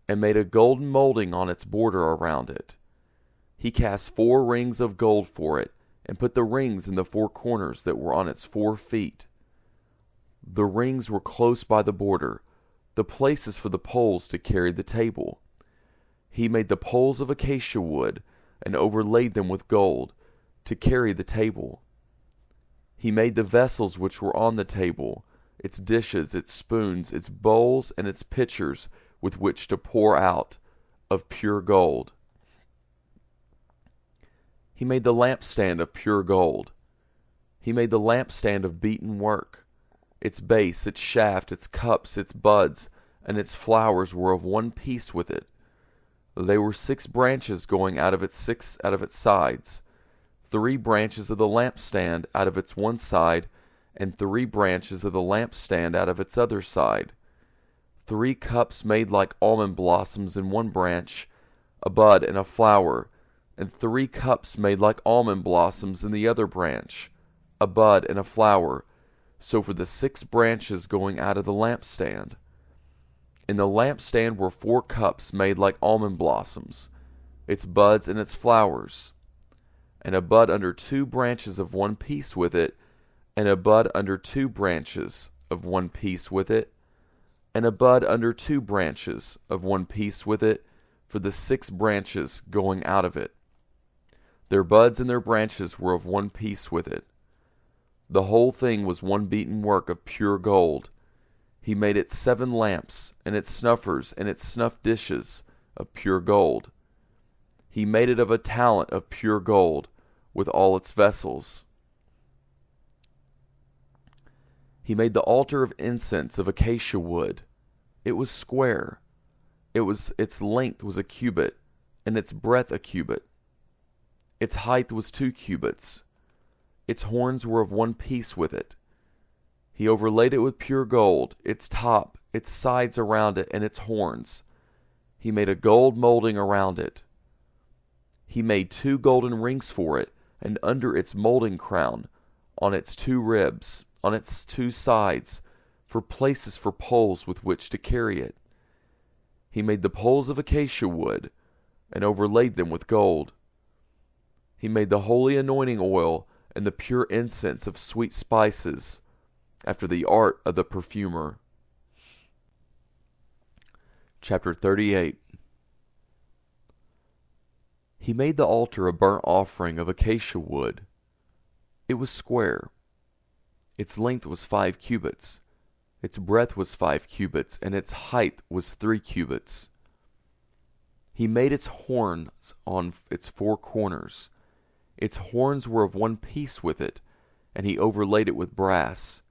and made a golden molding on its border around it. He cast 4 rings of gold for it, and put the rings in the 4 corners that were on its 4 feet. The rings were close by the border, the places for the poles to carry the table. He made the poles of acacia wood, and overlaid them with gold, to carry the table. He made the vessels which were on the table, its dishes, its spoons, its bowls, and its pitchers, with which to pour out, of pure gold. He made the lampstand of pure gold. He made the lampstand of beaten work. Its base, its shaft, its cups, its buds, and its flowers were of one piece with it. They were 6 branches going out of its sides, 3 branches of the lampstand out of its one side, and 3 branches of the lampstand out of its other side. 3 cups made like almond blossoms in one branch, a bud and a flower, and 3 cups made like almond blossoms in the other branch, a bud and a flower, so for the 6 branches going out of the lampstand. In the lampstand were 4 cups made like almond blossoms, its buds and its flowers, and a bud under 2 branches of one piece with it, and a bud under 2 branches of one piece with it, and a bud under 2 branches of one piece with it, for the 6 branches going out of it. Their buds and their branches were of one piece with it. The whole thing was one beaten work of pure gold. He made it 7 lamps, and its snuffers, and its snuff dishes of pure gold. He made it of a talent of pure gold, with all its vessels. He made the altar of incense of acacia wood. It was square. Its length was 1 cubit, and its breadth 1 cubit. Its height was 2 cubits. Its horns were of one piece with it. He overlaid it with pure gold, its top, its sides around it, and its horns. He made a gold molding around it. He made 2 golden rings for it, and under its molding crown, on its 2 ribs, on its 2 sides, for places for poles with which to carry it. He made the poles of acacia wood, and overlaid them with gold. He made the holy anointing oil and the pure incense of sweet spices, after the art of the perfumer. Chapter 38. He made the altar a burnt offering of acacia wood. It was square. Its length was 5 cubits. Its breadth was 5 cubits, and its height was 3 cubits. He made its horns on its 4 corners. Its horns were of one piece with it, and he overlaid it with brass.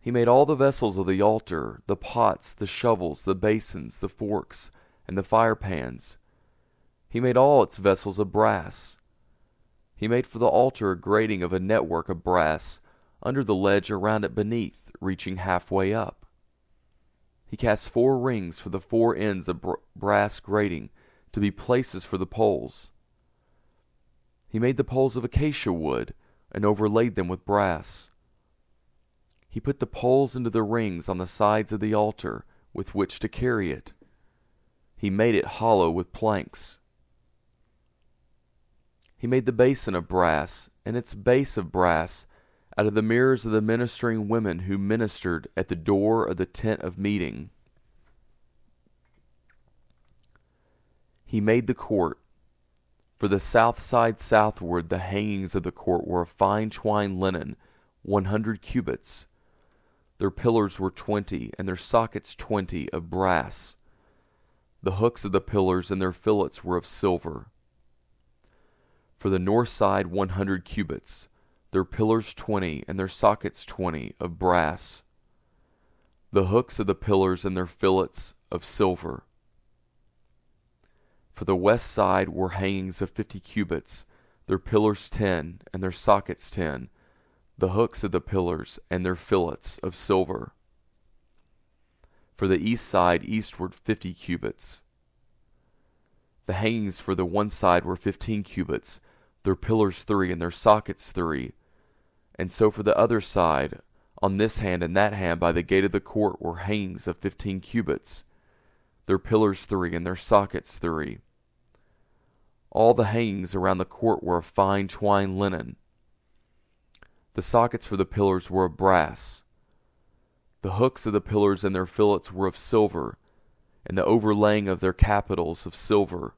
He made all the vessels of the altar, the pots, the shovels, the basins, the forks, and the fire pans. He made all its vessels of brass. He made for the altar a grating of a network of brass, under the ledge around it beneath, reaching halfway up. He cast 4 rings for the 4 ends of brass grating, to be places for the poles. He made the poles of acacia wood, and overlaid them with brass. He put the poles into the rings on the sides of the altar, with which to carry it. He made it hollow with planks. He made the basin of brass, and its base of brass, out of the mirrors of the ministering women who ministered at the door of the tent of meeting. He made the court. For the south side southward, the hangings of the court were of fine twined linen, 100 cubits. Their pillars were 20, and their sockets 20 of brass. The hooks of the pillars and their fillets were of silver. For the north side 100 cubits, their pillars 20, and their sockets 20 of brass. The hooks of the pillars and their fillets of silver. For the west side were hangings of 50 cubits, their pillars 10, and their sockets 10, the hooks of the pillars and their fillets of silver. For the east side eastward 50 cubits. The hangings for the one side were 15 cubits, their pillars 3, and their sockets 3. And so for the other side, on this hand and that hand by the gate of the court were hangings of 15 cubits, their pillars 3, and their sockets 3. All the hangings around the court were of fine twined linen. The sockets for the pillars were of brass. The hooks of the pillars and their fillets were of silver, and the overlaying of their capitals of silver.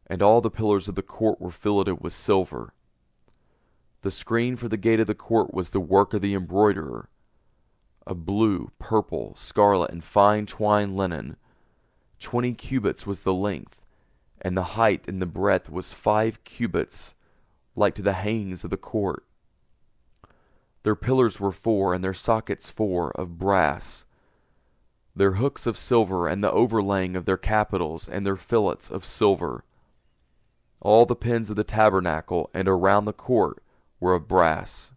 And all the pillars of the court were filleted with silver. The screen for the gate of the court was the work of the embroiderer, of blue, purple, scarlet, and fine twined linen. 20 cubits was the length, and the height and the breadth was 5 cubits, like to the hangings of the court. Their pillars were 4, and their sockets 4, of brass. Their hooks of silver, and the overlaying of their capitals, and their fillets of silver. All the pins of the tabernacle and around the court were of brass.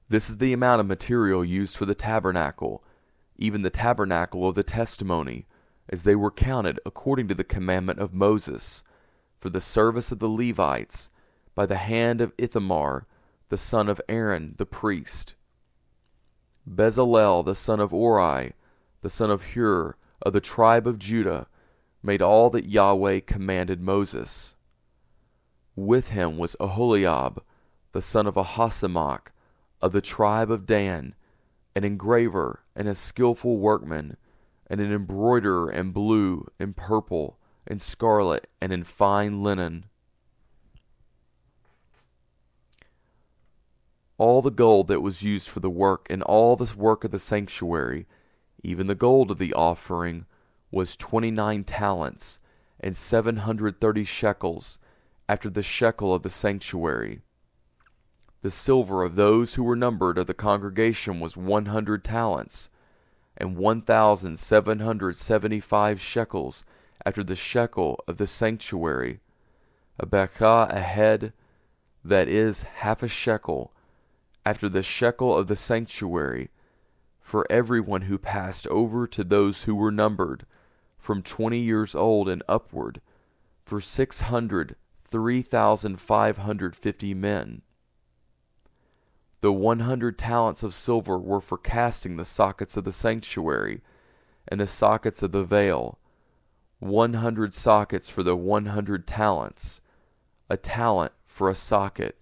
This is the amount of material used for the tabernacle, even the tabernacle of the testimony, as they were counted according to the commandment of Moses, for the service of the Levites, by the hand of Ithamar, the son of Aaron the priest. Bezalel, the son of Uri, the son of Hur, of the tribe of Judah, made all that Yahweh commanded Moses. With him was Aholiab, the son of Ahisamach, of the tribe of Dan, an engraver and a skillful workman, and an embroiderer in blue, and purple, and scarlet, and in fine linen. All the gold that was used for the work, and all the work of the sanctuary, even the gold of the offering, was 29 talents, and 730 shekels, after the shekel of the sanctuary. The silver of those who were numbered of the congregation was 100 talents, and 1,775 shekels, after the shekel of the sanctuary. A bekah a head, that is, half a shekel, after the shekel of the sanctuary, for everyone who passed over to those who were numbered, from 20 years old and upward, for 3,550 men. The 100 talents of silver were for casting the sockets of the sanctuary, and the sockets of the veil, 100 sockets for the 100 talents, a talent for a socket.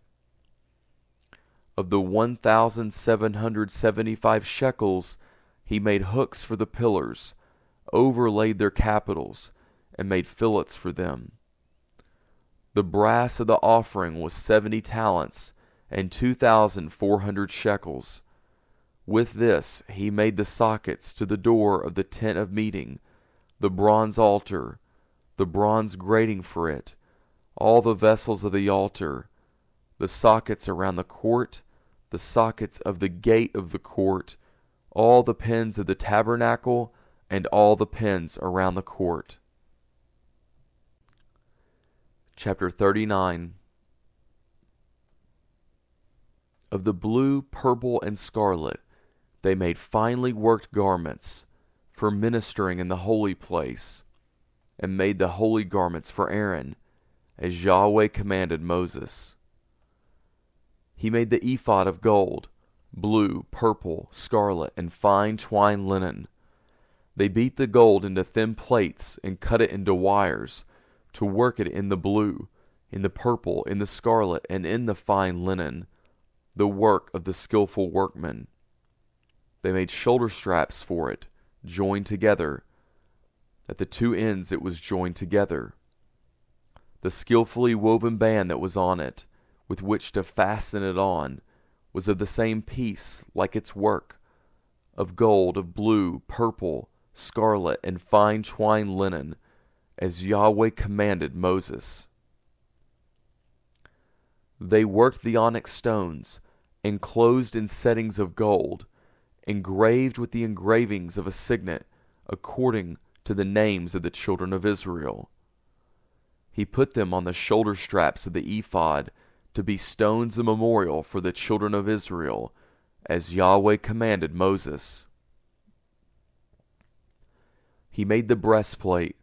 Of the 1,775 shekels, he made hooks for the pillars, overlaid their capitals, and made fillets for them. The brass of the offering was 70 talents, and 2,400 shekels. With this he made the sockets to the door of the tent of meeting, the bronze altar, the bronze grating for it, all the vessels of the altar, the sockets around the court, the sockets of the gate of the court, all the pins of the tabernacle, and all the pins around the court. Chapter 39. Of the blue, purple, and scarlet they made finely worked garments for ministering in the holy place, and made the holy garments for Aaron, as Yahweh commanded Moses. He made the ephod of gold, blue, purple, scarlet, and fine twined linen. They beat the gold into thin plates and cut it into wires, to work it in the blue, in the purple, in the scarlet, and in the fine linen, the work of the skillful workman. They made shoulder straps for it, joined together. At the two ends it was joined together. The skillfully woven band that was on it, with which to fasten it on, was of the same piece, like its work, of gold, of blue, purple, scarlet, and fine twined linen, as Yahweh commanded Moses. They worked the onyx stones, enclosed in settings of gold, engraved with the engravings of a signet, according to the names of the children of Israel. He put them on the shoulder straps of the ephod, to be stones of memorial for the children of Israel, as Yahweh commanded Moses. He made the breastplate,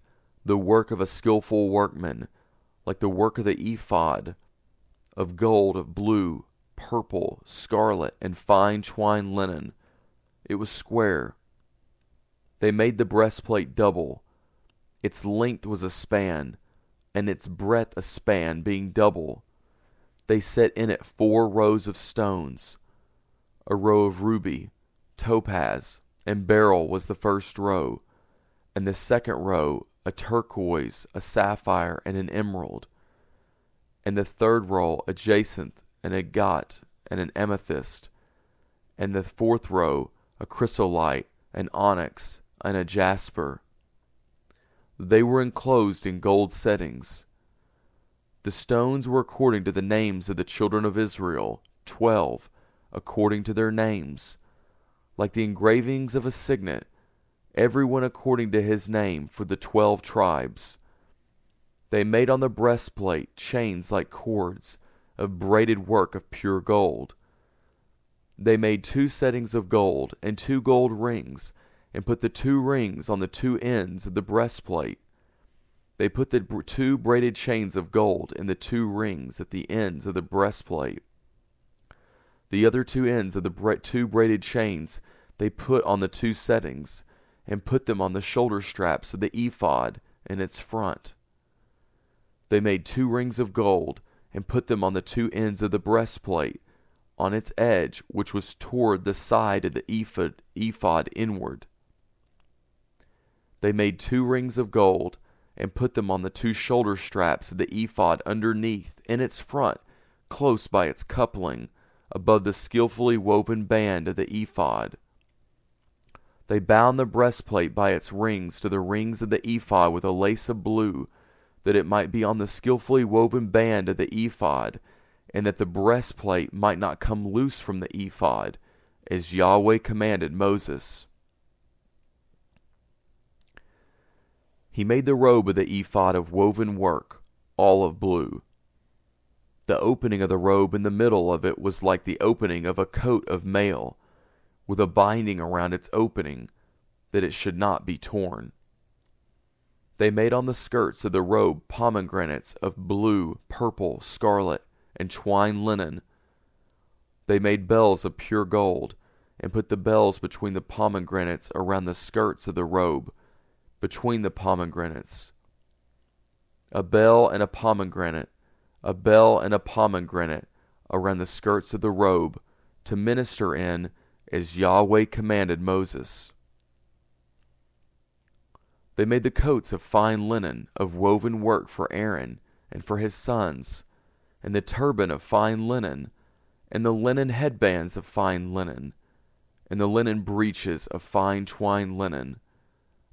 the work of a skillful workman, like the work of the ephod, of gold, of blue, purple, scarlet, and fine twined linen. It was square. They made the breastplate double. Its length was a span, and its breadth a span, being double. They set in it 4 rows of stones. A row of ruby, topaz, and beryl was the first row, and the second row a turquoise, a sapphire, and an emerald, and the third row a jacinth, an agate, and an amethyst, and the fourth row a chrysolite, an onyx, and a jasper. They were enclosed in gold settings. The stones were according to the names of the children of Israel, 12, according to their names, like the engravings of a signet, every one according to his name for the 12 tribes. They made on the breastplate chains like cords, of braided work of pure gold. They made 2 settings of gold, and 2 gold rings, and put the 2 rings on the 2 ends of the breastplate. They put the 2 braided chains of gold in the 2 rings at the ends of the breastplate. The other 2 ends of the 2 braided chains they put on the 2 settings, and put them on the shoulder straps of the ephod in its front. They made 2 rings of gold, and put them on the 2 ends of the breastplate, on its edge, which was toward the side of the ephod inward. They made 2 rings of gold, and put them on the 2 shoulder straps of the ephod underneath, in its front, close by its coupling, above the skillfully woven band of the ephod. They bound the breastplate by its rings to the rings of the ephod with a lace of blue, that it might be on the skillfully woven band of the ephod, and that the breastplate might not come loose from the ephod, as Yahweh commanded Moses. He made the robe of the ephod of woven work, all of blue. The opening of the robe in the middle of it was like the opening of a coat of mail, with a binding around its opening, that it should not be torn. They made on the skirts of the robe pomegranates of blue, purple, scarlet, and twined linen. They made bells of pure gold, and put the bells between the pomegranates around the skirts of the robe, between the pomegranates. A bell and a pomegranate, a bell and a pomegranate around the skirts of the robe, to minister in, as Yahweh commanded Moses. They made the coats of fine linen of woven work for Aaron and for his sons, and the turban of fine linen, and the linen headbands of fine linen, and the linen breeches of fine twined linen,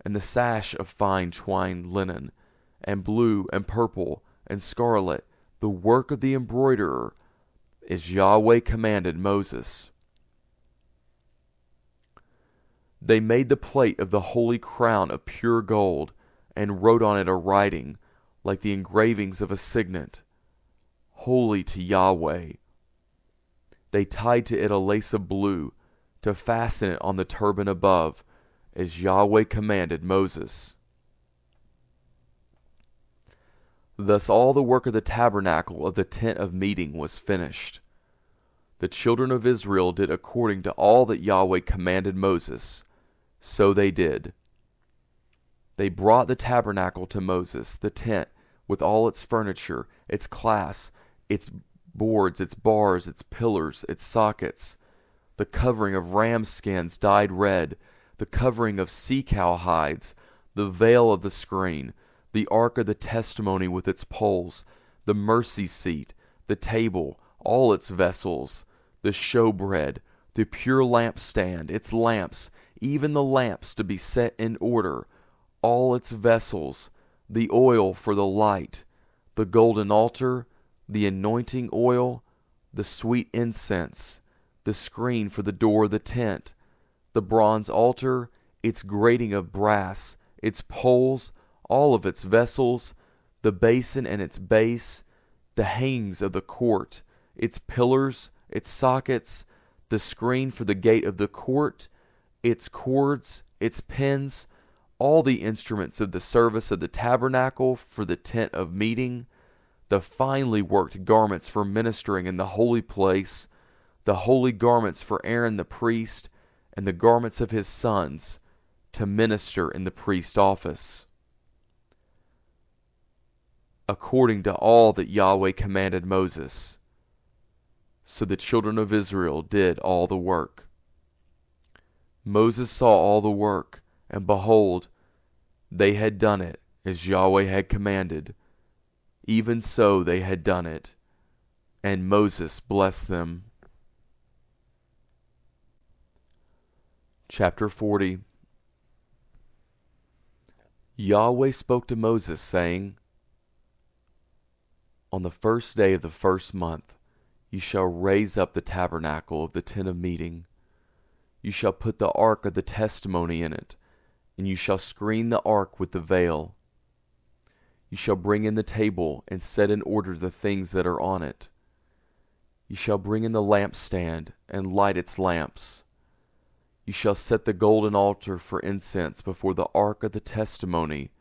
and the sash of fine twined linen, and blue and purple and scarlet, the work of the embroiderer, as Yahweh commanded Moses. They made the plate of the holy crown of pure gold, and wrote on it a writing, like the engravings of a signet, Holy to Yahweh. They tied to it a lace of blue, to fasten it on the turban above, as Yahweh commanded Moses. Thus all the work of the tabernacle of the tent of meeting was finished. The children of Israel did according to all that Yahweh commanded Moses, so they did. They brought the tabernacle to Moses, the tent, with all its furniture, its clasps, its boards, its bars, its pillars, its sockets, the covering of ram skins dyed red, the covering of sea-cow hides, the veil of the screen, the ark of the testimony with its poles, the mercy seat, the table, all its vessels, the showbread, the pure lampstand, its lamps, even the lamps to be set in order, all its vessels, the oil for the light, the golden altar, the anointing oil, the sweet incense, the screen for the door of the tent, the bronze altar, its grating of brass, its poles, all of its vessels, the basin and its base, the hangings of the court, its pillars, its sockets, the screen for the gate of the court, its cords, its pins, all the instruments of the service of the tabernacle for the tent of meeting, the finely worked garments for ministering in the holy place, the holy garments for Aaron the priest, and the garments of his sons to minister in the priest office, according to all that Yahweh commanded Moses. So the children of Israel did all the work. Moses saw all the work, and behold, they had done it as Yahweh had commanded. Even so they had done it, and Moses blessed them. Chapter 40. Yahweh spoke to Moses, saying, On the first day of the first month, you shall raise up the tabernacle of the tent of meeting. You shall put the ark of the testimony in it, and you shall screen the ark with the veil. You shall bring in the table and set in order the things that are on it. You shall bring in the lampstand and light its lamps. You shall set the golden altar for incense before the ark of the testimony,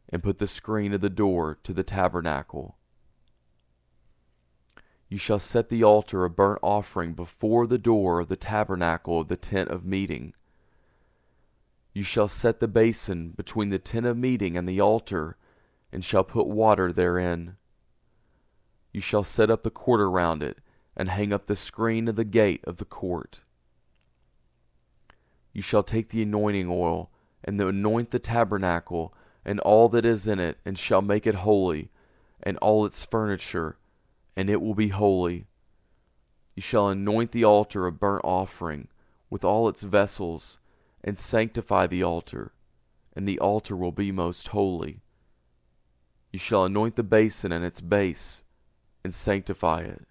and put the screen of the door to the tabernacle. You shall set the altar of burnt offering before the door of the tabernacle of the tent of meeting. You shall set the basin between the tent of meeting and the altar, and shall put water therein. You shall set up the court around it, and hang up the screen of the gate of the court. You shall take the anointing oil, and anoint the tabernacle, and all that is in it, and shall make it holy, and all its furniture, and it will be holy. You shall anoint the altar of burnt offering, with all its vessels, and sanctify the altar, and the altar will be most holy. You shall anoint the basin and its base, and sanctify it.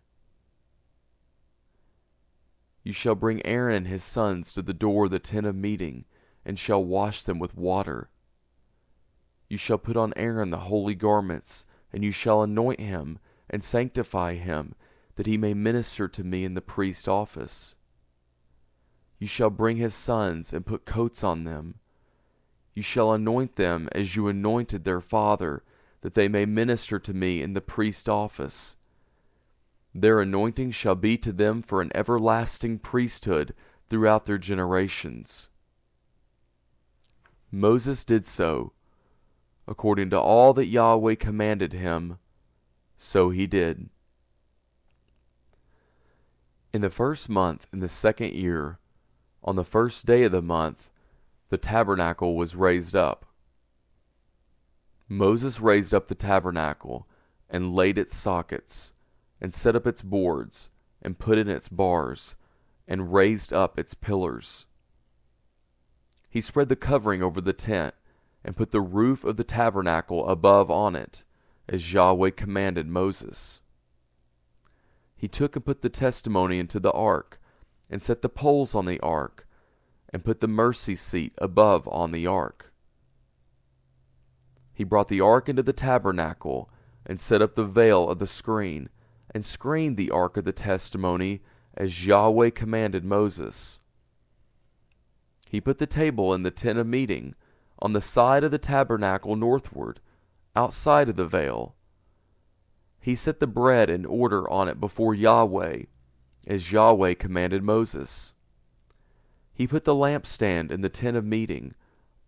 You shall bring Aaron and his sons to the door of the tent of meeting, and shall wash them with water. You shall put on Aaron the holy garments, and you shall anoint him, and sanctify him, that he may minister to me in the priest office. You shall bring his sons, and put coats on them. You shall anoint them as you anointed their father, that they may minister to me in the priest office. Their anointing shall be to them for an everlasting priesthood throughout their generations. Moses did so, according to all that Yahweh commanded him, so he did. In the first month, in the second year, on the first day of the month, the tabernacle was raised up. Moses raised up the tabernacle, and laid its sockets, and set up its boards, and put in its bars, and raised up its pillars. He spread the covering over the tent, and put the roof of the tabernacle above on it, as Yahweh commanded Moses. He took and put the testimony into the ark, and set the poles on the ark, and put the mercy seat above on the ark. He brought the ark into the tabernacle, and set up the veil of the screen, and screened the ark of the testimony, as Yahweh commanded Moses. He put the table in the tent of meeting, on the side of the tabernacle northward, outside of the veil. He set the bread in order on it before Yahweh, as Yahweh commanded Moses. He put the lampstand in the tent of meeting,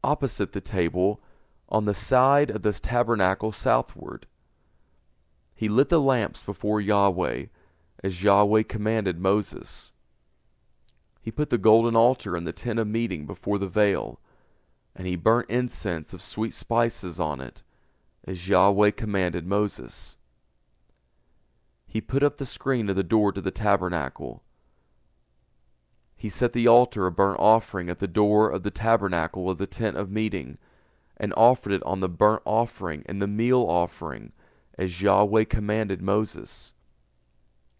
opposite the table, on the side of the tabernacle southward. He lit the lamps before Yahweh, as Yahweh commanded Moses. He put the golden altar in the tent of meeting before the veil, and he burnt incense of sweet spices on it, as Yahweh commanded Moses. He put up the screen of the door to the tabernacle. He set the altar of burnt offering at the door of the tabernacle of the tent of meeting, and offered it on the burnt offering and the meal offering, as Yahweh commanded Moses.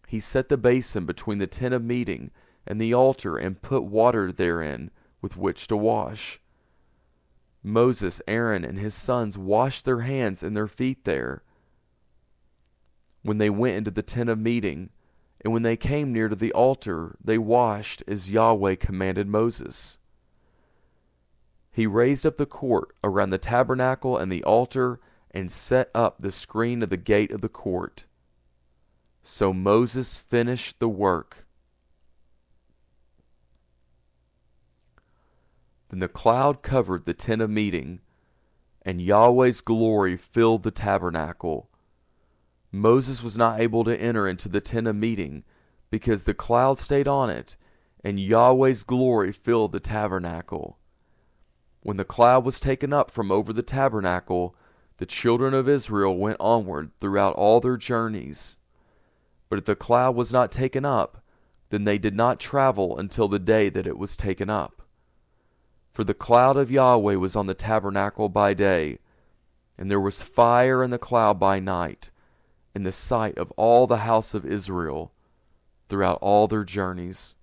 He set the basin between the tent of meeting and the altar, and put water therein with which to wash. Moses, Aaron, and his sons washed their hands and their feet there, when they went into the tent of meeting, and when they came near to the altar, they washed as Yahweh commanded Moses. He raised up the court around the tabernacle and the altar, and set up the screen of the gate of the court. So Moses finished the work. Then the cloud covered the tent of meeting, and Yahweh's glory filled the tabernacle. Moses was not able to enter into the tent of meeting, because the cloud stayed on it, and Yahweh's glory filled the tabernacle. When the cloud was taken up from over the tabernacle, the children of Israel went onward throughout all their journeys. But if the cloud was not taken up, then they did not travel until the day that it was taken up. For the cloud of Yahweh was on the tabernacle by day, and there was fire in the cloud by night, in the sight of all the house of Israel, throughout all their journeys.